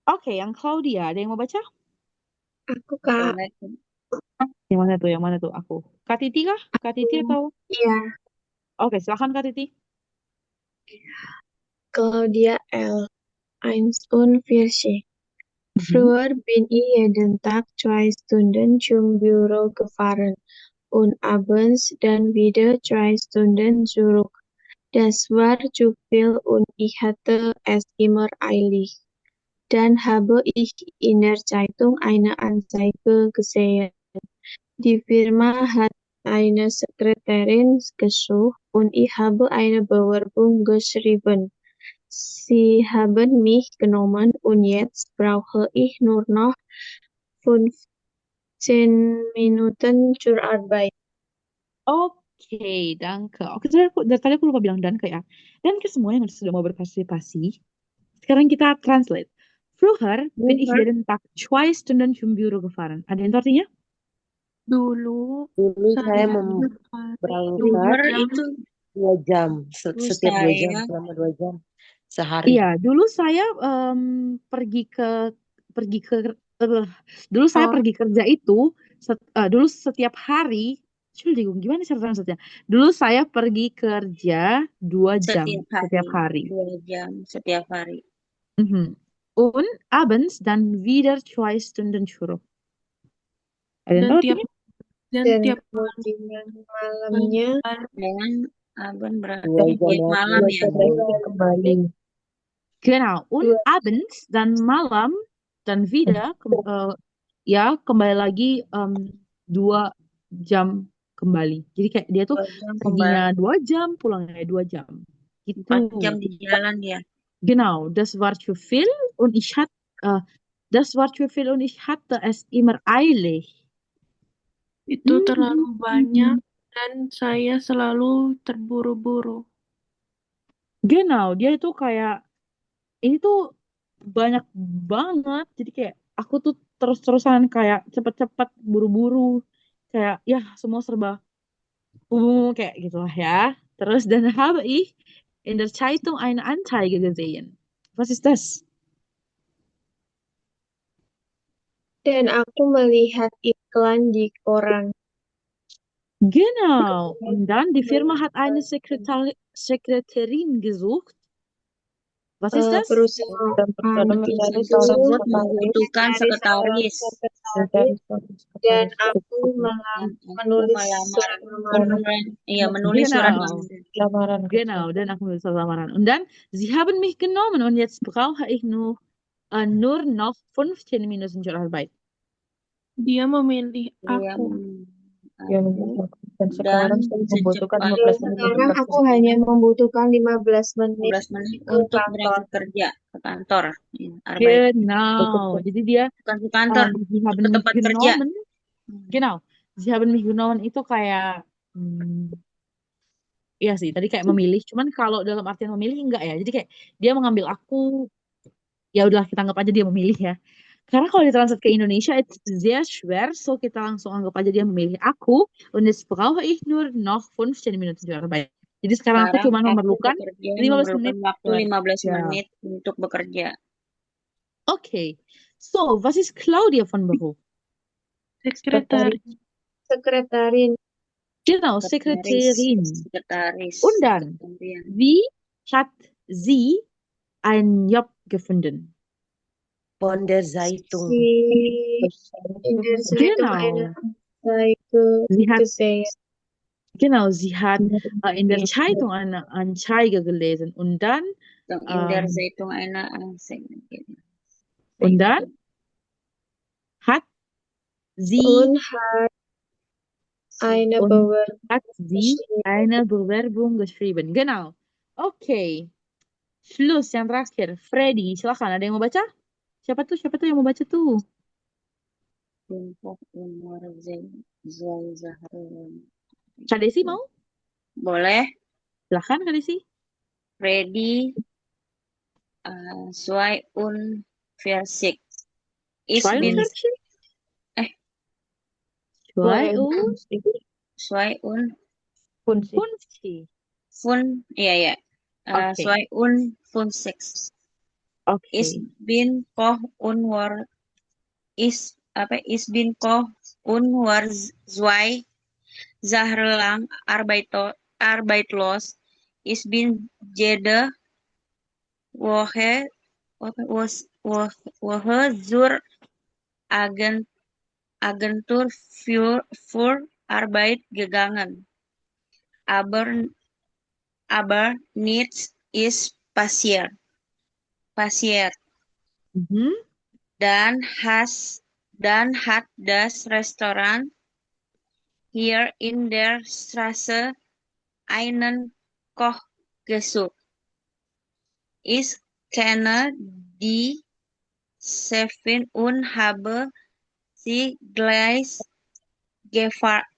Oke, yang Claudia. Ada yang mau baca? Aku, Kak. Yang mana tuh? Aku. Kak Titi kah? Kak Titi atau? Iya. Oke, silakan Kak Titi. Claudia L. 41. Früher bin ich jeden Tag 2 Stunden zum Büro gefahren und abends dann wieder 2 Stunden zurück. Das war zu viel und ich hatte es immer eilig. Dann habe ich in der Zeitung eine Anzeige gesehen. Die Firma hat eine Sekretärin gesucht und ich habe eine Bewerbung geschrieben. Sie haben mich genommen und jetzt brauche ich nur noch 15 Minuten zur Arbeit. Oke, danke. Oke, dari tadi aku lupa bilang danke ya. Dan ke semua yang sudah mau berpartisipasi. Sekarang kita translate. Früher bin ich jeden Tag 2 Stunden zum Büro gefahren. Ada yang tahu artinya? Dulu saya berangkat itu 2 jam. Setiap 2 jam, selama 2 jam sehari. Iya, dulu saya pergi ke Dulu saya Oh, pergi kerja itu dulu setiap hari. Entschuldigung, gimana cara translate-nya? Dulu saya pergi kerja 2 jam setiap hari. 2 jam setiap hari. Mhm. Und abends dann wieder 2 Stunden Schule. Ada yang Dan tahu tiap artinya? dan dan tiap kemudian malamnya Dengan abang berarti 2 jam balik lagi malam ya. kembali. Genau. Und dua abends dan malam dan wieder ya kembali lagi 2 jam kembali. Jadi kayak dia tuh 2 jam perginya kembali. 2 jam, pulangnya 2 jam. 4 Gitu. jam di jalan dia. Genau, das war zu viel und ich hatte es immer eilig. itu terlalu banyak dan saya selalu terburu-buru. Genau, dia itu kayak ini tuh banyak banget. Jadi kayak aku tuh terus-terusan kayak cepet-cepet buru-buru. Kayak ya semua serba kayak gitu lah ya. Terus dann habe ich in der Zeitung eine Anzeige gesehen. Was ist das? dan aku melihat iklan di koran. Genau. Und dann die Firma hat eine Sekretärin gesucht. Was ist das? Perusahaan Dan perusahaan mencari itu Tersebut seorang membutuhkan sekretaris. sekretaris dan aku Dan aku menulis melamar, lamaran. menulis surat Genau. lamaran. lamaran Genau, dann aku menulis lamaran. Und dann, sie haben mich genommen und jetzt brauche ich nur noch 15 Minuten zur Arbeit. Dia memilih Dia aku. yang aku dan sekarang saya membutuhkan 15 menit untuk Sekarang aku hanya membutuhkan 15 menit 15 menit ke untuk kantor. berangkat kerja ke kantor. Ya, Arbeit. Genau. Jadi dia Bukan ke kantor, sie haben ke mich tempat kerja. genommen. Genau. Sie haben mich genommen itu kayak iya sih, tadi kayak memilih. Cuman kalau dalam artian memilih enggak ya. Jadi kayak dia mengambil aku, ya udahlah kita anggap aja dia memilih ya. Karena kalau ditranslate ke Indonesia it's sehr schwer, so kita langsung anggap aja dia memilih aku. Und jetzt brauche ich nur noch 15 Minuten zur Arbeit. Jadi sekarang aku cuma memerlukan 15 menit waktu 15 ya. menit untuk bekerja. Okay. So, was ist Claudia von Beruf? Sekretaris. Sekretarin. Genau, Sekretärin. Sekretaris. Und dann, wie hat sie einen Job gefunden? Von der Zeitung. In der Zeitung eine Anzeige gesehen. Genau, sie hat in der Zeitung eine Anzeige gelesen und dann In der Zeitung eine Anzeige. Und dann hat sie eine Bewerbung geschrieben. Genau. Okay. Schluss yang terakhir. Freddy, silakan. Ada yang mau baca? Siapa tuh yang mau baca tuh? Kak Desi mau? Boleh. Silakan Kak Desi. Freddy Zwei und 40. Ich bin 52. Iya. Okay. 52. Okay. Ich bin Koch und war zwei Jahre lang arbeitslos. Ich bin jede Woche zur Agentur für Arbeit gegangen. Aber nichts ist passiert. Dann hat das Restaurant hier in der Straße einen Koch gesucht. Ich kenne die Chefin und habe sie gleich gefragt,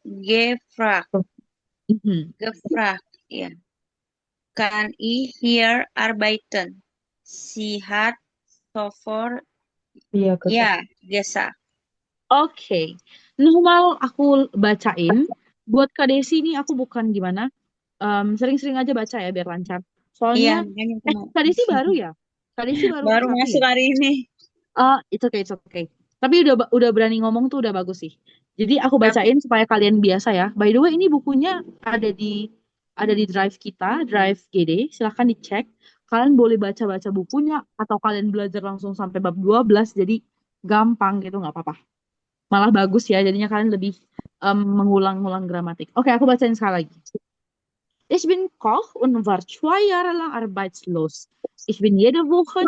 ja. Kann ich hier arbeiten? Sie hat sofort gesagt. Oke. Normal aku bacain. Buat Kak Desi ini aku bukan gimana. Sering-sering aja baca ya biar lancar. Soalnya Kak Desi baru ya? Kak Desi baru masuk hari ini. It's okay. Tapi udah berani ngomong tuh udah bagus sih. Jadi aku bacain supaya kalian biasa ya. By the way, ini bukunya ada di drive kita, drive GD. Silahkan dicek. Kalian boleh baca-baca bukunya atau kalian belajar langsung sampai bab 12. Jadi gampang gitu, nggak apa-apa. Malah bagus ya, jadinya kalian lebih mengulang-ulang gramatik. Oke, aku bacain sekali lagi. Ich bin Koch und war 2 Jahre lang arbeitslos. Ich bin jede Woche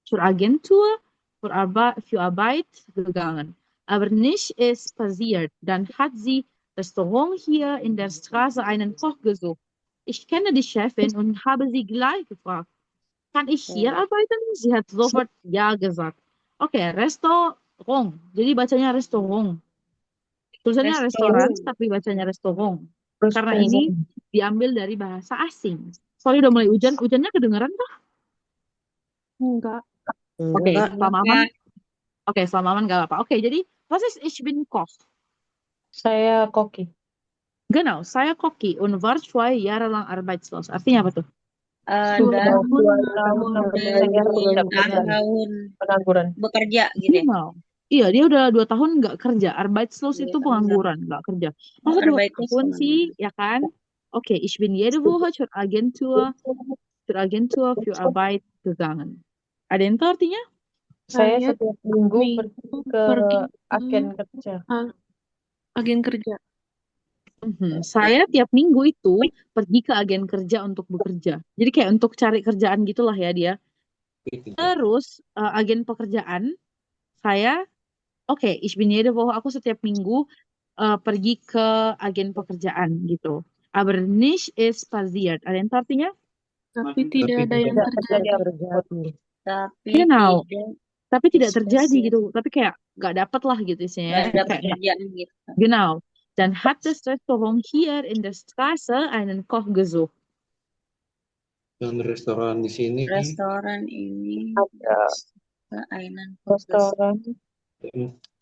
zur Agentur für Arbeit gegangen. Aber nichts ist passiert. Dann hat sie Restaurant hier in der Straße einen Koch gesucht. Ich kenne die Chefin und habe sie gleich gefragt, kann ich hier arbeiten? Sie hat sofort ja gesagt. Oke, Restaurant. Jadi bacanya Restaurant. Tulisannya restoran, tapi bacanya restoran. Karena ini diambil dari bahasa asing. Sorry udah mulai hujan. Hujannya kedengeran kah? Enggak. Oke, selama aman. Oke, selama aman gak apa-apa. Oke, jadi was ist ich bin Koch? Saya koki. Genau, saya koki und war 2 Jahre lang arbeitslos. Artinya apa tuh? Dan tahun Pengangguran. bekerja gitu ya. Genau. Iya, dia udah 2 tahun nggak kerja. Arbeitslos itu pengangguran, nggak kerja. Masa 2 tahun sih, ya kan? Oke, ich bin jede Woche zur Agentur für Arbeit gegangen. Ada yang tahu artinya? Saya setiap minggu pergi ke agen kerja. Agen kerja. Saya tiap minggu itu pergi ke agen kerja untuk bekerja. Jadi kayak untuk cari kerjaan gitulah ya dia. Terus agen pekerjaan saya, oke, ich bin jede Woche, aku setiap minggu pergi ke agen pekerjaan gitu. Aber nichts ist passiert. Ada yang tahu artinya? Tapi tidak ada yang terjadi. Genau. Tapi tidak terjadi gitu. Tapi kayak nggak dapet lah gitu isinya. Nggak dapat kerjaan gitu. Genau. Dann hat das Restaurant hier in der Straße einen Koch gesucht. Dan restoran di sini. Restoran ini Ada restoran.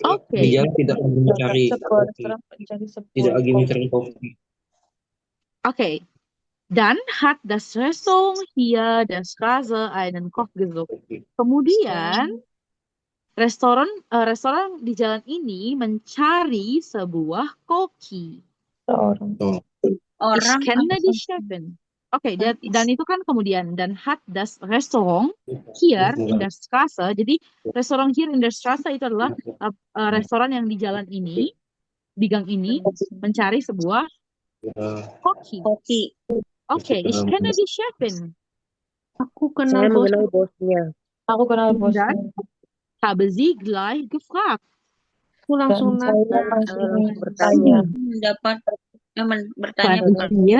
Oke. Dia tidak mencari kopi. Tidak lagi mencari kopi. Oke. Dann hat das Restaurant hier der Straße einen Koch gesucht. Kemudian restoran di jalan ini mencari sebuah koki. Ich kenne die Chefin. Oke, dan itu kan kemudian dan hat das Restaurant hier in der Straße. Jadi restoran hier in der Straße itu adalah restoran yang di jalan ini, di gang ini mencari sebuah koki. Oke, ich kenne die Chefin. Aku kenal bosnya. Aku kenal bosnya. Dan habe sie gleich gefragt. Aku langsung bertanya. Mendapat bertanya.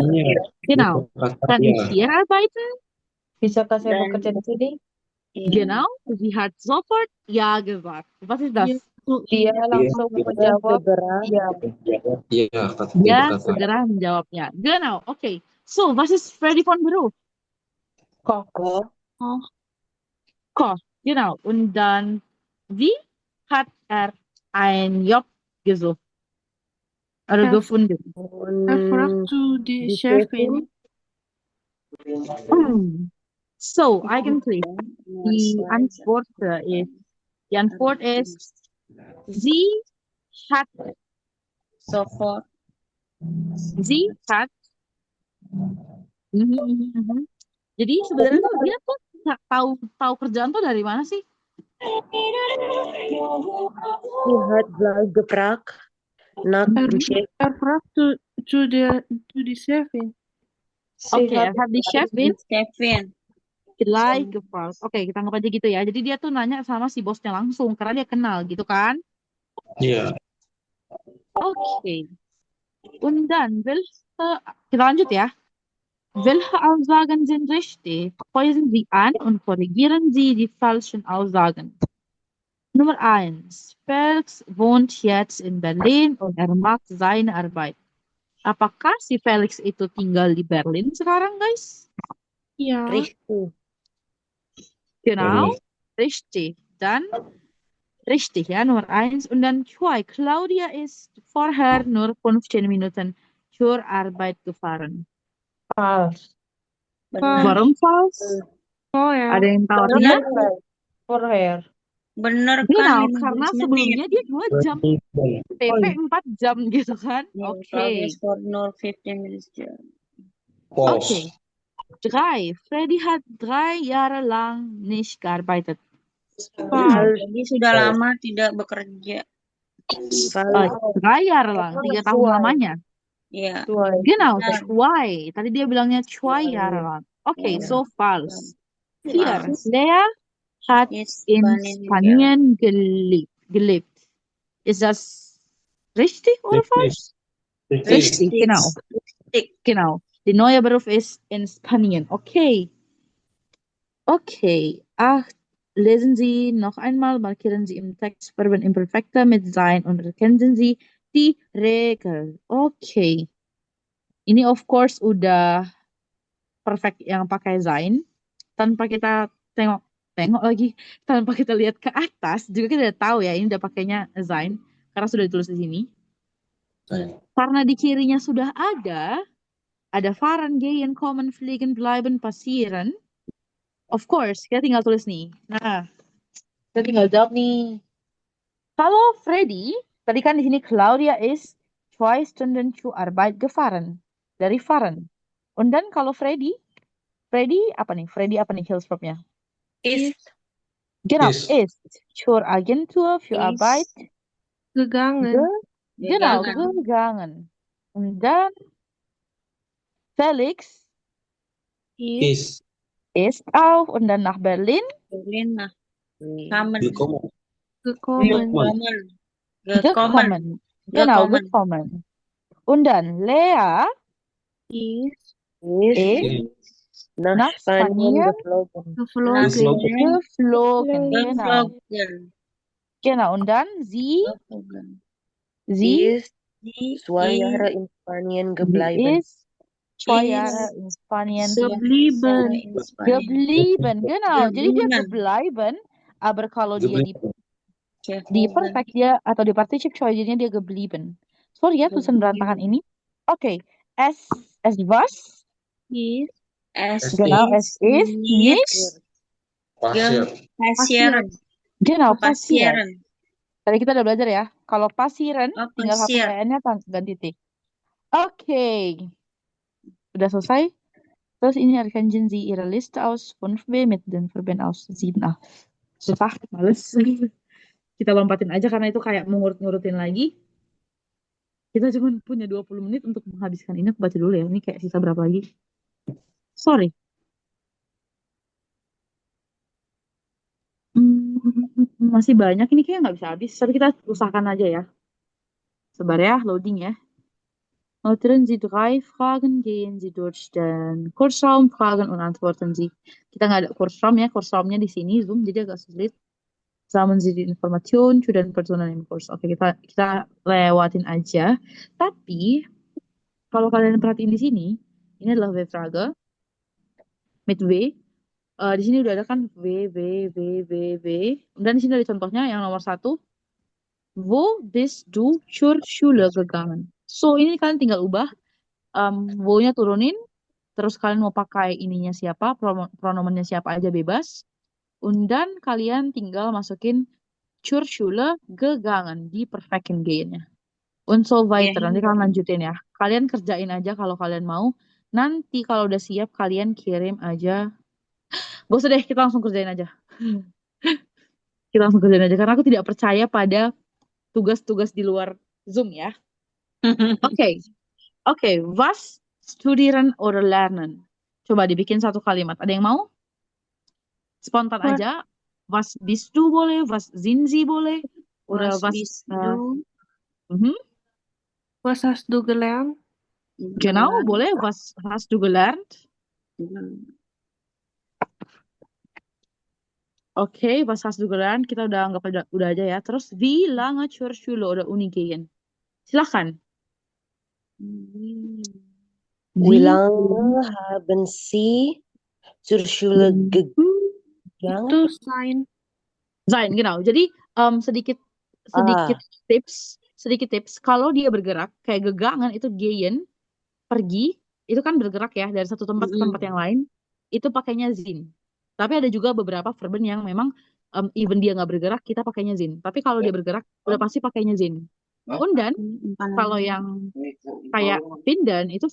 Genau. Kann ich hier arbeiten? Bisakah saya bekerja di sini? Genau. Sie hat sofort ja gesagt. Was ist das? Dia langsung menjawab iya. Dia segera menjawabnya. Genau. Okay. So, was ist Freddy von Beruf? Koch. Koch. Genau. Und dann, wie hat einen Job gesucht? Oder gefunden? fragt zu die Chefin. So, eigentlich, die Antwort ist, sie hat Sofort. Jadi sebenarnya tuh dia tuh tahu kerjaan tuh dari mana sih? Sie hat gleich gefragt nach dem Chef. Fragt zu die Chefin. Oke, hat die Chefin gleich Chefin. gefragt. Oke, kita anggap aja gitu ya. Jadi dia tuh nanya sama si bosnya langsung karena dia kenal gitu kan? Iya. Oke. Und dann, kita lanjut ya. Welche Aussagen sind richtig? Kreuzen Sie an und korrigieren Sie die falschen Aussagen. Nummer 1. Felix wohnt jetzt in Berlin und macht seine Arbeit. Apakah si Felix itu tinggal di Berlin sekarang, guys? Ja. Richtig. Genau. Richtig. Dann richtig, ja, Nummer 1. Und dann 2. Claudia ist vorher nur 15 Minuten zur Arbeit gefahren. False. Warum false? Oh ya. Ada yang tahu artinya? For her. Bener kan Genau, 15 karena menit. sebelumnya dia 2 jam, PP 4 jam gitu kan. Yeah, Oke. progress for nur 15 minutes. Oke. 3. Freddy hat 3 Jahre lang nicht gearbeitet. Jadi sudah lama tidak bekerja. 3 Jahre lang, 3 tahun lamanya. Iya. Genau, Benar. 2. Tadi dia bilangnya 2 Jahre lang. Oke, so false. 4. Lea hat in Spanien gelebt. Ist das richtig oder falsch? Richtig, genau. Genau. Der neue Beruf ist in Spanien. Okay. Okay. 8. Lesen Sie noch einmal, markieren Sie im Text Verben Imperfekte mit sein und erkennen Sie die Regel. Okay. Ini of course udah perfect yang pakai sein. Tanpa kita tengok lagi, tanpa kita lihat ke atas, juga kita udah tahu ya ini udah pakainya sein karena sudah ditulis di sini. Karena di kirinya sudah ada fahren, gehen, kommen, fliegen, bleiben, passieren. Of course, kita tinggal tulis nih. Nah, kita tinggal jawab nih. Kalau Freddy, tadi kan di sini Claudia ist 2 Stunden zur Arbeit gefahren. Dari fahren. Und dann kalau Freddy apa nih? Freddy apa nih Hilfsverbnya? Ist. Genau, ist zur Agentur für Arbeit Gegangen. genau, gegangen. Und dann Felix Ist ist auch und dann nach Berlin Berlin nach Kamen. gekommen. gekommen. Genau, gekommen. Und dann Lea Ist nach Spanien geflogen. Genau. Und dann sie ist 2 Jahre in Spanien geblieben. ist 2 Jahre in Spanien geblieben. Genau. Jadi dia gebleiben, aber kalau dia di perfect dia atau di participe choice jadinya dia geblieben. Sorry ya tulisan berantakan ini. Oke. Es was? Genau, es ist nicht passieren. Genau, passieren. Tadi kita udah belajar ya. Kalau passieren tinggal hapus n-nya ganti t. Oke. Udah selesai. Terus ini erkennen Sie Ihre Liste aus 5b mit den Verben aus 7a. Susah, males. Kita lompatin aja karena itu kayak mengurut-ngurutin lagi. Kita cuma punya 20 menit untuk menghabiskan ini. Aku baca dulu ya. Ini kayak sisa berapa lagi? Sorry. Masih banyak. Ini kayaknya nggak bisa habis. Tapi kita usahakan aja ya. Sabar ya, loading ya. Notieren Sie 3 Fragen, gehen Sie durch den Kursraum, fragen und antworten Sie. Kita nggak ada Kursraum ya. Kursraumnya di sini, Zoom, jadi agak sulit. Sammeln Sie die Information zu den Personen im Kurs. Oke, kita lewatin aja. Tapi kalau kalian perhatiin di sini, ini adalah W-Frage mit W. Di sini udah ada kan W. Dan di sini ada contohnya yang nomor 1. Wo bist du zur Schule gegangen? So ini kalian tinggal ubah wo-nya turunin. Terus kalian mau pakai ininya siapa, pronomennya siapa aja bebas. Und dann kalian tinggal masukin zur Schule gegangen di perfectin gehen-nya. Und so weiter. Nanti kalian lanjutin ya. Kalian kerjain aja kalau kalian mau. Nanti kalau udah siap kalian kirim aja. Gak usah deh, kita langsung kerjain aja. Kita langsung kerjain aja karena aku tidak percaya pada tugas-tugas di luar Zoom ya. Oke. Was studieren oder lernen? Coba dibikin satu kalimat. Ada yang mau? Spontan aja. Was bist du boleh? Was sind Sie boleh? Oder was bist du? Was hast du gelernt? Genau, boleh. Was hast du gelernt? Oke, was hast du gelernt? Kita udah anggap udah aja ya. Terus, wie lange zur Schule oder Uni gehen? Silahkan. Wie lange haben Sie zur Schule gegangen? Itu sein. Sein, genau. Jadi sedikit tips. Kalau dia bergerak kayak gegangen itu gehen, pergi, itu kan bergerak ya dari satu tempat ke tempat yang lain. Itu pakainya sind. Tapi ada juga beberapa verben yang memang even dia nggak bergerak, kita pakainya sind. Tapi kalau dia bergerak, udah pasti pakainya sind. Und dan kalau yang kayak finden itu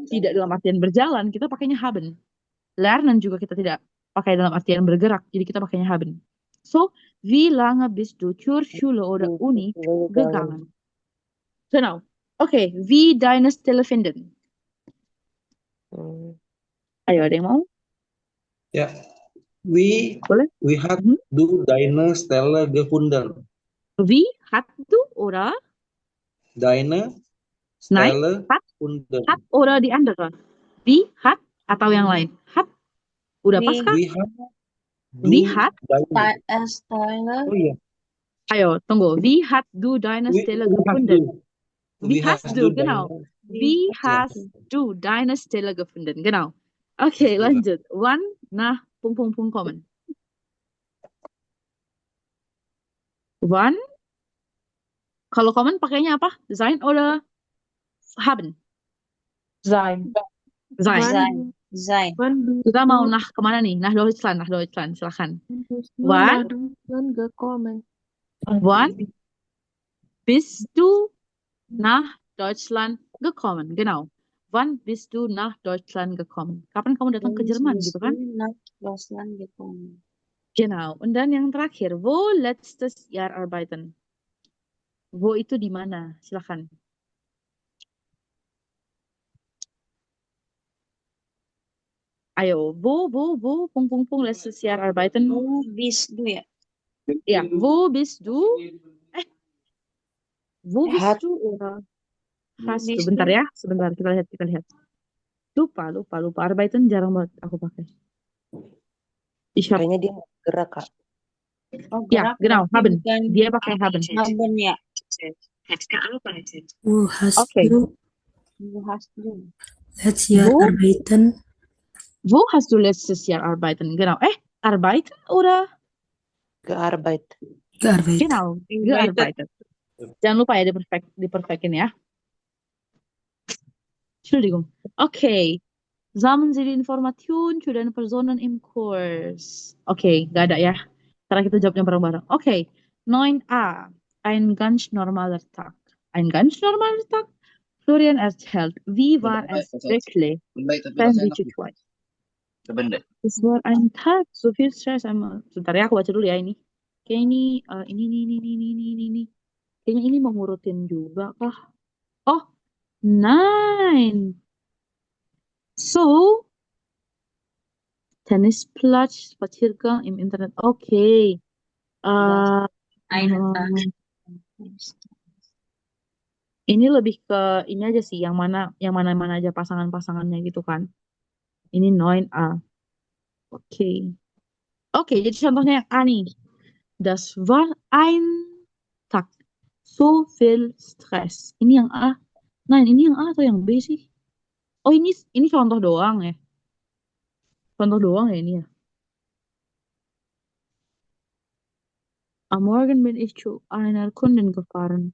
tidak dalam artian berjalan, kita pakainya haben. Lernen juga kita tidak pakai dalam artian bergerak, jadi kita pakainya haben. So, wie lange bist du zur Schule oder Uni gegangen? Genau. Okay, wie deine Stelle finden? Ayo, ada yang mau? Ya. We Boleh? had du deine Stelle gefunden. Wie hat du oder? Deine Nein, Stelle hat gefunden. oder die andere? Wie hat atau yang lain? Hat. Udah pas kah? Wie Wie hat hat? Stelle. Oh iya. Ayo, tunggu. Wie hat du deine Stelle gefunden? Wie hast du, genau. Wie hast du deine Stelle gefunden? Genau. Oke, lanjut. Wann nach ... kommen. Wann? Kalau kommen pakainya apa? Sein oder haben? Sein. Sein. Sein. Kita mau nah kemana nih? Nach Deutschland, silakan. Wann? Gekommen. Wann bist du nach Deutschland gekommen? Genau. Wann bist du nach Deutschland gekommen? Kapan kamu datang ke Jerman gitu kan? Nach Deutschland gekommen. Genau. Und dann yang terakhir, wo letztes Jahr arbeiten? Wo itu di mana? Silakan. Ayo, wo, letztes Jahr arbeiten? Wo bist du ya? Ja, wo bist du? Wo bist du? Oder hast du? Bentar ya, sebentar kita lihat. Lupa. Arbeiten jarang banget aku pakai. Kayaknya dia gerak, Kak. Oh, Ya, genau, haben. Dia pakai haben. Haben ya. Wo hast Okay. du Wo hast du? letztes Jahr Wo? arbeiten? Wo hast du letztes Jahr arbeiten? Genau. Arbeiten oder? Gearbeitet. Gearbeitet. Genau, gearbeitet. Jangan lupa ya diperfekin ya. Entschuldigung. Okay. Sammeln Sie die Informationen zu den Personen im Kurs. Okay, gak ada ya. Sekarang kita jawabnya bareng-bareng. Okay. 9a. Ein ganz normaler Tag. Ein ganz normaler Tag? Florian erzählt, wie war es wirklich? Twice. Es war ein Tag, so viel Stress. Sebentar ya, aku baca dulu ya ini. Kayak ini. Kayaknya ini mau ngurutin juga kah? Oh, nein. So, Tennisplatz, Spaziergang im Internet. Okay. Ini lebih ke ini aja sih, yang mana aja pasangannya gitu kan. Ini 9a. Oke, jadi contohnya yang A nih. Das war ein Tag. So viel Stress. Ini yang A. Nah, ini yang A atau yang B sih? Oh, ini contoh doang ya. Contoh doang ya ini ya. Am Morgen bin ich zu einer Kundin gefahren.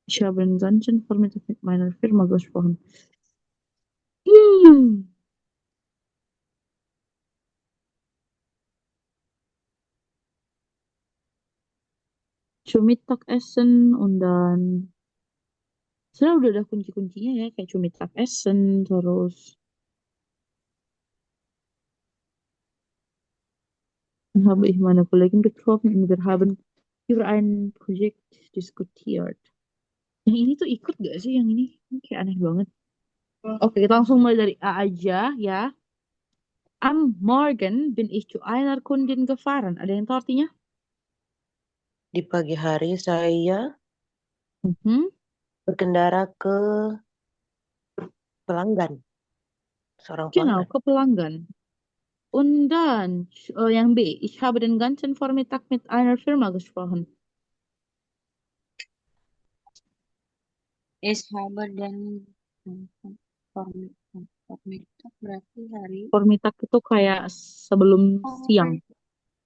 Ich habe den ganzen Vormittag mit meiner Firma gesprochen. Zum Mittagessen und dann sebenarnya udah ada kunci-kuncinya ya, kayak zum Mittagessen, terus habe ich meine Kollegin getroffen und wir haben über ein Projekt diskutiert. Yang ini tuh ikut gak sih yang ini? Ini kayak aneh banget. Oke, kita langsung mulai dari A aja ya. Am Morgen bin ich zu einer Kundin gefahren. Ada yang tahu artinya? Di pagi hari saya berkendara ke pelanggan. Seorang Genau, pelanggan. ke pelanggan. Und dann, yang B, ich habe den ganzen Vormittag mit einer Firma gesprochen. Ich habe den Vormittag berarti hari. Vormittag itu kayak sebelum siang.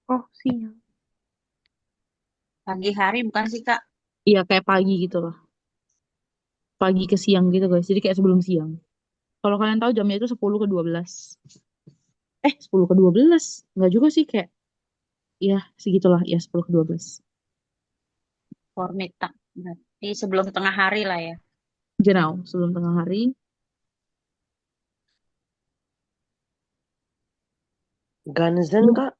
Oh, siang. Pagi hari bukan sih, Kak? Iya, kayak pagi gitu loh. Pagi ke siang gitu guys. Jadi kayak sebelum siang. Kalau kalian tahu jamnya itu 10 ke 12. 10 ke 12. Enggak juga sih, kayak ya segitulah, ya 10 ke 12. Vormittag. Berarti sebelum tengah hari lah ya. Genau, sebelum tengah hari. Ganzen, Kak.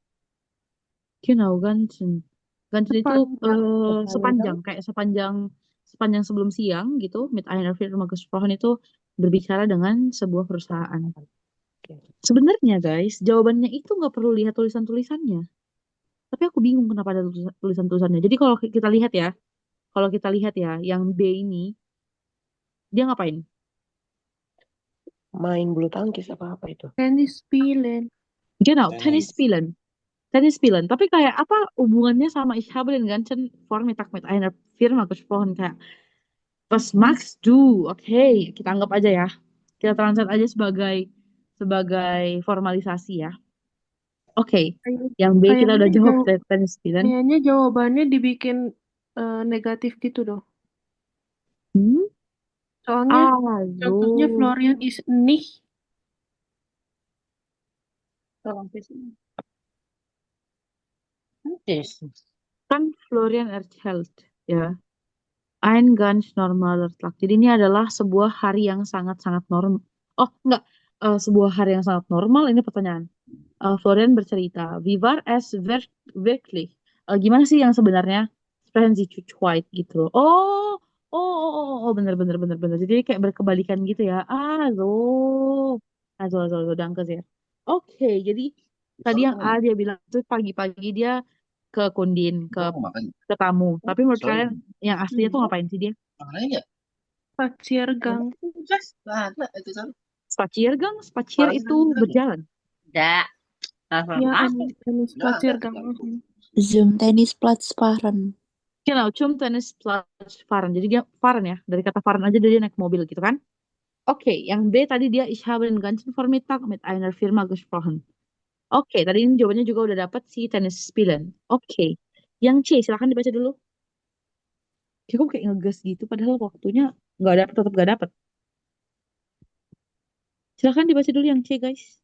Genau, ganzen. Ganzen itu Sepanjang. sepanjang, kayak sepanjang sebelum siang gitu. Mit einer Firma gesprochen itu berbicara dengan sebuah perusahaan. Sebenarnya guys, jawabannya itu nggak perlu lihat tulisan-tulisannya. Tapi aku bingung kenapa ada tulisan-tulisannya. Jadi kalau kita lihat ya, yang B ini, dia ngapain? Main bulu tangkis apa itu? Tennis spielen. Genau, Tennis spielen. Tennis spielen. Tapi kayak apa hubungannya sama ich habe den ganzen Vormittag mit einer Firma gesprochen? Kayak, was machst du? Oke, kita anggap aja ya. Kita translate aja sebagai formalisasi ya. Oke, yang B kita udah jawab tennis spielen. Kayaknya jawabannya dibikin negatif gitu dong. Soalnya contohnya Florian is nicht. Kan Florian erzählt ya. Ein ganz normaler Tag. Jadi ini adalah sebuah hari yang sangat-sangat normal. Oh, enggak. Sebuah hari yang sangat normal. Ini pertanyaan. Florian bercerita. Wie war es wirklich? Gimana sih yang sebenarnya? Sprechen Sie zu zweit gitu loh. Bener. Jadi kayak berkebalikan gitu ya. So, danke sehr. Oke, jadi tadi yang A dia bilang itu pagi-pagi dia ke Kundin, ke tamu. Tapi menurut kalian yang aslinya tuh ngapain sih dia? Spaziergang. Spazier itu berjalan. Tidak. Ya, ein Spaziergang. Zum Tennisplatz fahren. Genau, zum Tennisplatz fahren. Jadi dia fahren ya. Dari kata fahren aja dia naik mobil gitu kan. Oke, yang B tadi dia ich habe den ganzen Vormittag mit einer Firma gesprochen. Oke, tadi ini jawabannya juga udah dapat si Tennis spielen. Oke. Yang C silahkan dibaca dulu. Kok kayak ngegas gitu padahal waktunya tetap nggak dapat. Silahkan dibaca dulu yang C guys.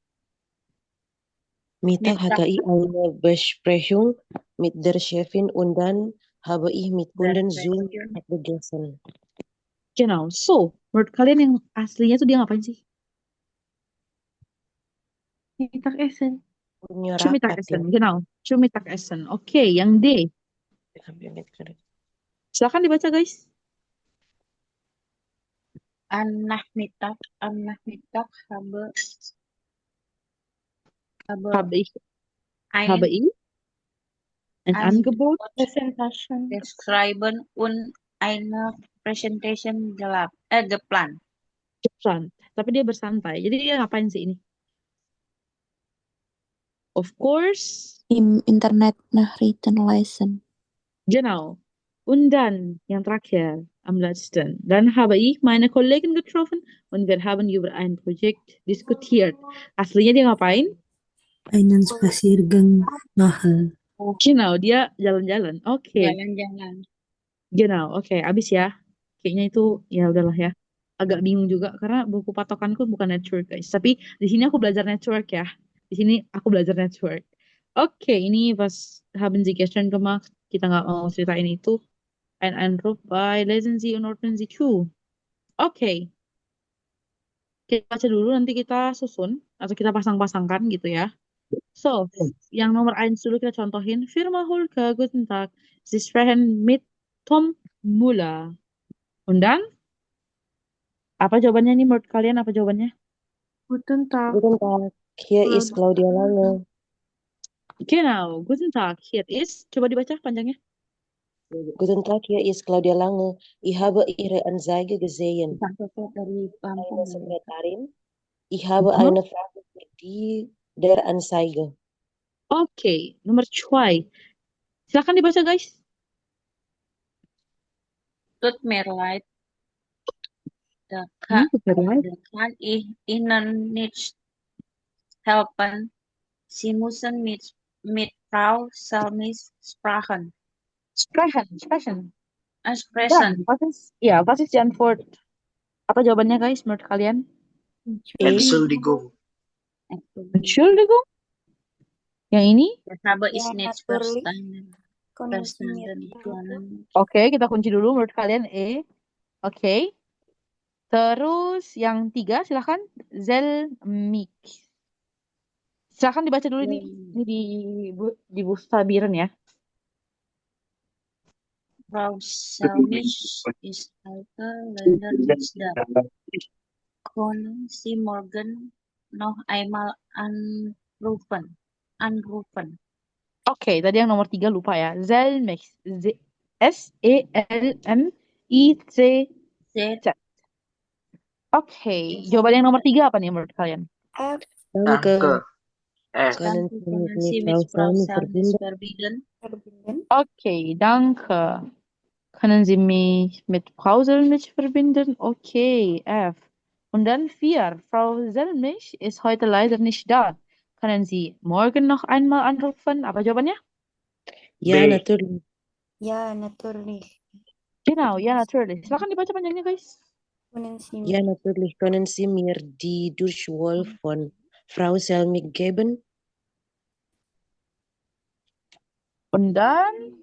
Mittag hatte ich eine Besprechung mit der Chefin und dann habe ich mit Kunden Zoom gegessen. Genau. So, menurut kalian yang aslinya tuh dia ngapain sih? Mittagessen. Zum Mittagessen, genau. Zum Mittagessen. Oke, yang D. Silahkan dibaca guys. An Nachmittag habe ich ein Angebot geschrieben und eine Präsentation geplant. Tapi dia bersantai. Jadi dia ngapain sih ini? Of course. Im Internet Nachrichten lesen. Genau. Und dann, yang terakhir, am letzten. Dann habe ich meine Kollegen getroffen und wir haben über ein Projekt diskutiert. Aslinya dia ngapain? Einen Spaziergang machen. Genau, dia jalan-jalan. Oke. Jalan-jalan. Genau, oke. Abis ya. Kayaknya itu, ya udahlah ya. Agak bingung juga, karena buku patokanku bukan network, guys. Tapi di sini aku belajar network ya. Di sini aku belajar network. Oke, ini was haben Sie gestern gemacht? Kita nggak mau ceritain itu. Ein Anruf bei lesen Sie und ordnen Sie zu. Oke. Kita baca dulu, nanti kita susun. Atau kita pasang-pasangkan gitu ya. So, yang nomor 1 dulu kita contohin. Firma Hulke, guten Tag. Sie sprechen mit Tom Müller. Und dann? Apa jawabannya nih menurut kalian? Apa jawabannya? Guten Tag. Guten Tag, hier ist Claudia Lange. Genau, guten Tag. Hier ist, coba dibaca panjangnya. Guten Tag, hier ist Claudia Lange. Ich habe Ihre Anzeige gesehen. Eine Sekretärin. Ich habe eine Frage für die der Anzeige. Oke, nomor 2. Silakan dibaca guys. Tut mir leid. Kann ich Ihnen nicht helfen? Sie müssen mit Frau Selmis sprechen. Sprechen. Sprechen. Was ist die Antwort? Apa jawabannya guys menurut kalian? Entschuldigung. Entschuldigung. Yang ini? Ich habe ich Ja, nicht natürlich. verstanden. Können Sie mir Verstanden. Oke, kita kunci dulu menurut kalian E. Oke. Terus yang 3 silahkan. Zelmik. Silahkan dibaca dulu ini. Ini di Bustabiren ya. Frau Selmisch ist heute leider nicht da. Können Sie morgen noch einmal anrufen? Oke, tadi yang nomor 3 lupa ya. Zelmik. S-E-L-M-I-C. Z. Oke, jawaban yang nomor 3 apa nih menurut kalian? F. Danke. F. Können Danke, Sie können mit Sie Frau mit Frau Salmi Selmisch verbinden? verbinden? Oke, danke. Können Sie mich mit Frau Selmich verbinden? Okay, F. Und dann 4. Frau Selmich ist heute leider nicht da. Können Sie morgen noch einmal anrufen? Apa jawabannya? Ja, B. natürlich. Ja, natürlich. Genau, ja, natürlich. Silakan dibaca panjangnya, guys. Können Sie Ja, mir natürlich. Können Sie mir die Durchwahl von Frau Selmi geben? Und dann,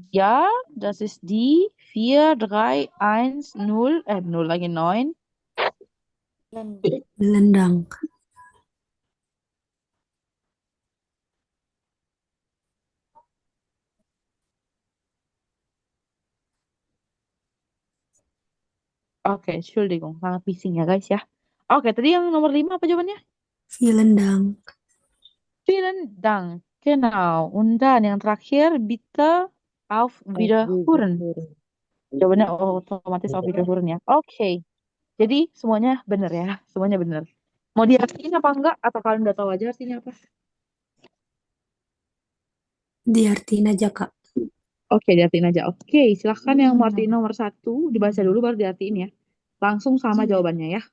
ja, das ist die 4310, 0 lagi 9. Vielen Dank. Oke, Entschuldigung, sangat bising ya, guys ya. Oke, tadi yang nomor 5 apa jawabannya? Vielen Dank. Vielen Dank. Genau. Und dann yang terakhir, bitte auf Wiederhören. Jawabannya otomatis auf Wiederhören ya. Oke. Jadi semuanya benar ya. Semuanya benar. Mau diartiin apa enggak? Atau kalian udah tahu aja artinya apa? Diartiin aja, Kak. Oke, diartiin aja. Oke, silahkan yang mau artiin nomor 1 dibaca dulu baru diartiin ya. Langsung sama jawabannya ya.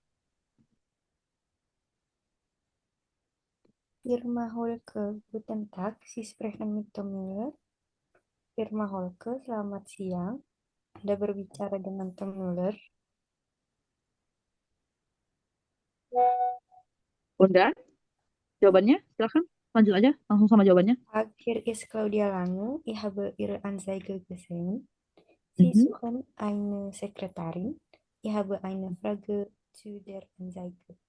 Firma Holke, Guten Tag, Sie sprechen mit Tom Müller. Firma Holke, selamat siang. Anda berbicara dengan Tom Müller. Udah? Jawabannya silahkan. Lanjut aja. Langsung sama jawabannya. Tag, hier ist Claudia Lange. Ich habe Ihre Anzeige gesehen. Sie suchen eine Sekretärin. Ich habe eine Frage zu der Anzeige.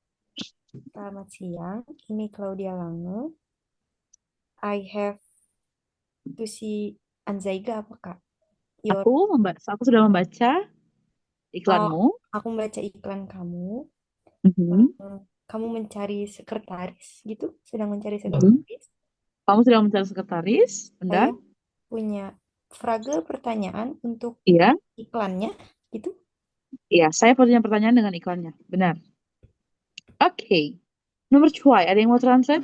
Selamat siang, ini Claudia Lange. I have to see Anzeige apa, Kak? Aku sudah membaca iklanmu. Aku membaca iklan kamu. Kamu mencari sekretaris gitu? Sedang mencari sekretaris? Kamu sedang mencari sekretaris? Saya punya frage pertanyaan untuk iklannya gitu? Iya, saya punya pertanyaan dengan iklannya. Benar. Oke. Nomor 2, ada yang mau translate?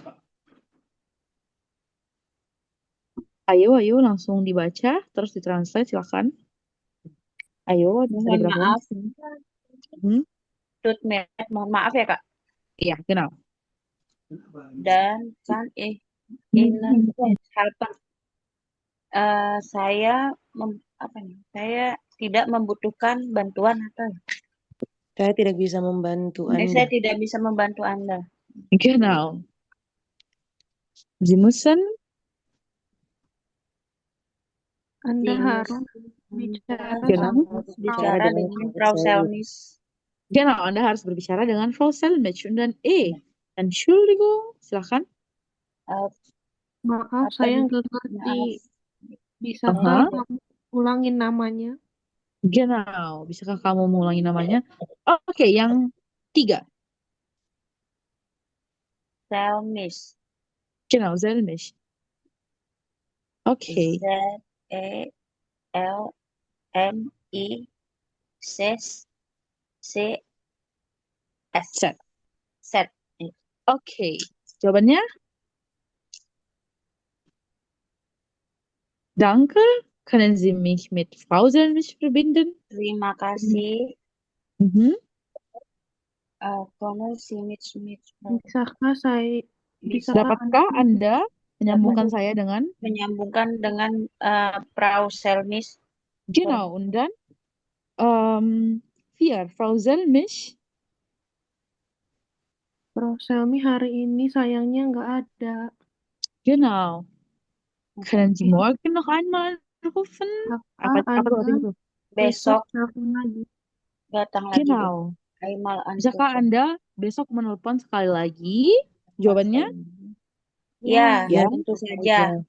Ayo langsung dibaca, terus ditranslate, silakan. Ayo, Mohon maaf. Mohon maaf ya, Kak. Iya, genau. Dan kan Ihnen helpen. Saya tidak membutuhkan bantuan atau Saya tidak bisa membantu Anda. Saya tidak bisa membantu Anda. Genau. Sie müssen Anda harus bicara dengan Frau Selmisch. Genau, Anda harus berbicara dengan Frau Selmisch. Und dann Entschuldigung, silakan. Maaf, saya nggak ngerti. Bisakah kamu ulangin namanya? Genau, bisakah kamu mengulangi namanya? Oke, yang 3. Selmisch. Genau, Selmisch. Oke. Z-E-L-M-I-C-C-S. Oke, jawabannya? Danke. Können Sie mich mit Frau Selmisch verbinden? Terima kasih. Dapatkah Anda menyambungkan saya dengan? Menyambungkan dengan Frau Selmisch. Genau, und dann 4. Frau Selmisch Frau Selmi hari ini sayangnya nggak ada. Genau. Können Sie morgen noch einmal anrufen? Apa tuh Anda artinya tuh? Besok telepon lagi. datang lagi deh. Genau. Einmal Bisakah anrufen. Anda besok menelpon sekali lagi? Jawabannya? Ya, Ya. tentu saja.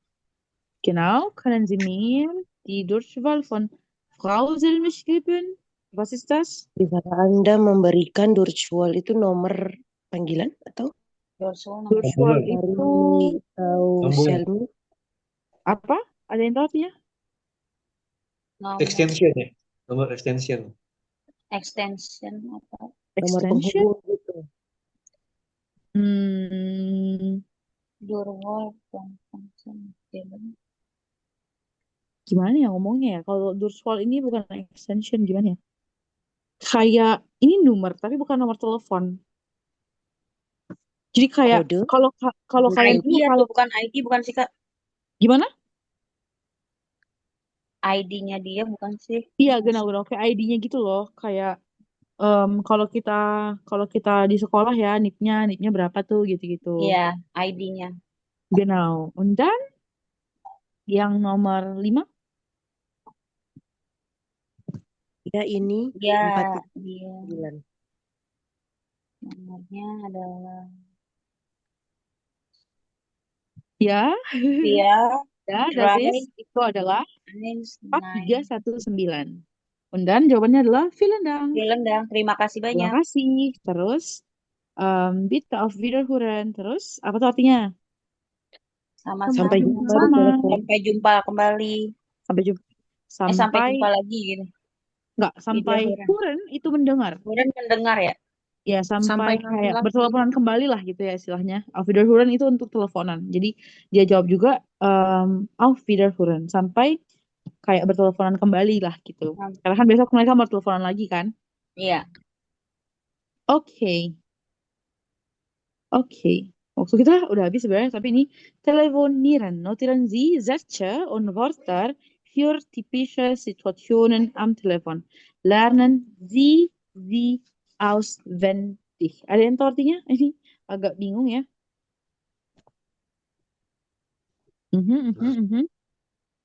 Genau. Können Sie mir die Durchwahl von Frau Selmisch geben? Was ist das? Bisakah Anda memberikan Durchwahl itu nomor panggilan atau Durchwahl dari itu atau Sambung. Selmi? apa? Ada yang tahu artinya? Nomor Extension ya. Nomor extension. extension apa? Nomor Extension? penghubung gitu. Durwal function. Gimana ya ngomongnya ya? Kalau Durchwahl ini bukan extension, gimana ya? Kayak ini nomor, tapi bukan nomor telepon. Jadi kayak Kode? kalau kalian ID tuh atau bukan ID bukan sih Kak? gimana? ID-nya dia bukan sih? Iya, genau, kayak ID-nya gitu loh. Kayak kalau kita di sekolah ya, NIP-nya berapa tuh gitu-gitu. Iya, ID-nya. Genau. Und dann yang nomor 5? Ya ini Ya, 439. dia nomornya adalah Ya, ya, ya, das try ist, itu adalah 9. 4319. Und dann jawabannya adalah vielen Dank. Vielen Dank, terima kasih Terima banyak. kasih. Terus, bitte auf Wiederhören. Terus, apa tuh artinya? Sama-sama. Sampai jumpa di telepon. Sampai jumpa kembali. Sampai jumpa. Sampai jumpa lagi gitu. Enggak, sampai Huren itu mendengar. Huren mendengar ya? Ya, sampai kayak berteleponan kembali lah gitu ya istilahnya. Auf Wiederhören itu untuk teleponan. Jadi, dia jawab juga auf Wiederhören. Sampai kayak berteleponan kembali lah gitu. Karena kan besok mereka mau teleponan lagi kan? Iya. Oke. Waktu kita udah habis sebenarnya, tapi ini telefonieren. Notieren Sie Sätze und Wörter für typische Situationen am Telefon. Lernen Sie sie auswendig. Ada yang tahu artinya? Ini agak bingung ya.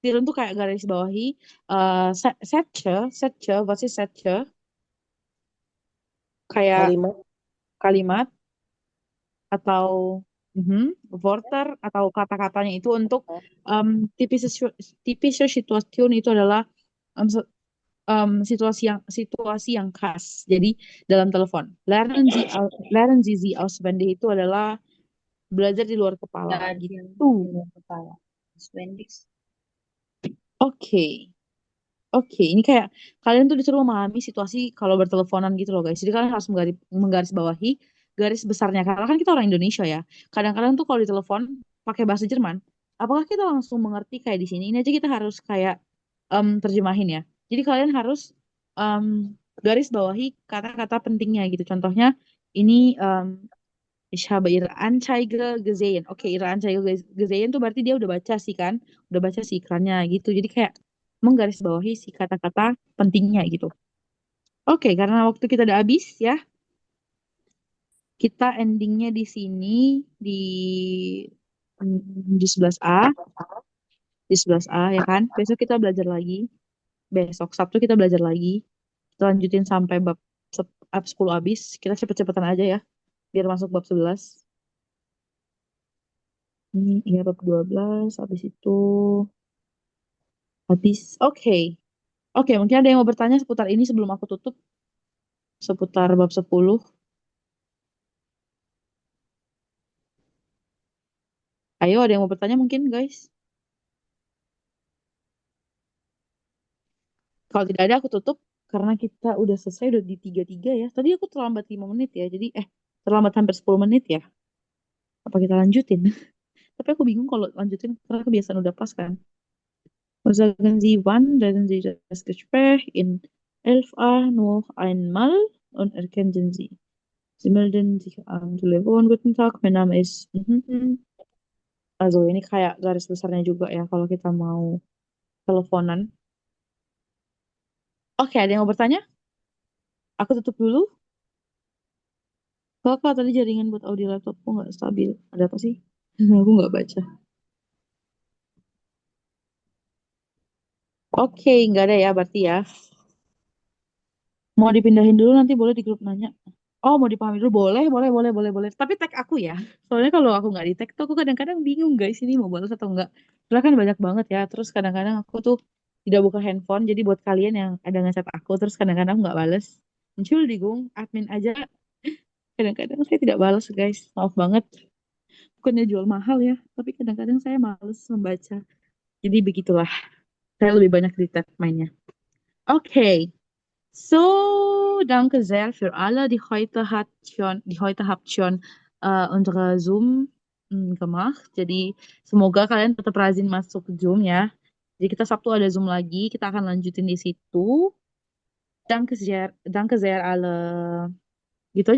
Tiren tuh kayak garis bawahi. Sätze, was ist Sätze? Kayak kalimat atau Wörter atau kata-katanya itu untuk typische Situation itu adalah situasi yang khas. Jadi dalam telepon. Lernen Sie sie auswendig itu adalah belajar di luar kepala gitu. Oke, ini kayak kalian tuh disuruh memahami situasi kalau berteleponan gitu loh guys. Jadi kalian harus menggarisbawahi garis besarnya. Karena kan kita orang Indonesia ya. Kadang-kadang tuh kalau ditelepon pakai bahasa Jerman, apakah kita langsung mengerti kayak di sini? Ini aja kita harus kayak terjemahin ya. Jadi kalian harus garis bawahi kata-kata pentingnya gitu. Contohnya ini ich habe Ihre Anzeige gesehen. Oke, Ihre Anzeige gesehen tuh berarti dia udah baca sih kan? Udah baca sih iklannya gitu. Jadi kayak menggarisbawahi si kata-kata pentingnya gitu. Oke, karena waktu kita udah habis ya. Kita endingnya di sini di 11A. Di 11A ya kan? Besok kita belajar lagi. Besok Sabtu kita belajar lagi. Kita lanjutin sampai bab 10 habis. Kita cepet-cepetan aja ya. Biar masuk bab 11. Ini ya bab 12. Habis itu habis. Oke, mungkin ada yang mau bertanya seputar ini sebelum aku tutup. Seputar bab 10. Ayo, ada yang mau bertanya mungkin, guys? Kalau tidak ada, aku tutup. Karena kita udah selesai, udah di 33 ya. Tadi aku terlambat 5 menit ya. Jadi, terlambat hampir 10 menit ya. Apa kita lanjutin? Tapi aku bingung kalau lanjutin, karena kebiasaan udah pas kan. Sagen Sie, wann werden Sie das Gespräch in 11 noch einmal und erkennen Sie? Sie melden sich am Telefon. Guten Tag, mein Name ist... Also, ini kayak garis besarnya juga ya kalau kita mau teleponan. Oke, ada yang mau bertanya? Aku tutup dulu. Kakak tadi jaringan buat audio laptopku nggak stabil. Ada apa sih? Aku nggak baca. Oke, nggak ada ya berarti ya. Mau dipindahin dulu nanti boleh di grup nanya. Oh, mau dipahami dulu boleh. Tapi tag aku ya. Soalnya kalau aku nggak di tag tuh aku kadang-kadang bingung guys ini mau balas atau enggak. Soalnya kan banyak banget ya. Terus kadang-kadang aku tuh tidak buka handphone. Jadi buat kalian yang ada ngechat aku terus kadang-kadang nggak bales. Muncul di Gung, admin aja. Kadang-kadang saya tidak balas guys. Maaf banget. Bukannya jual mahal ya. Tapi kadang-kadang saya males membaca. Jadi begitulah. Saya lebih banyak di tag mainnya. Oke. So, danke sehr für alle, die heute habt schon unsere Zoom gemacht. Jadi, semoga kalian tetap rajin masuk Zoom ya. Jadi kita Sabtu ada Zoom lagi, kita akan lanjutin di situ. Danke sehr alle. Gitu aja.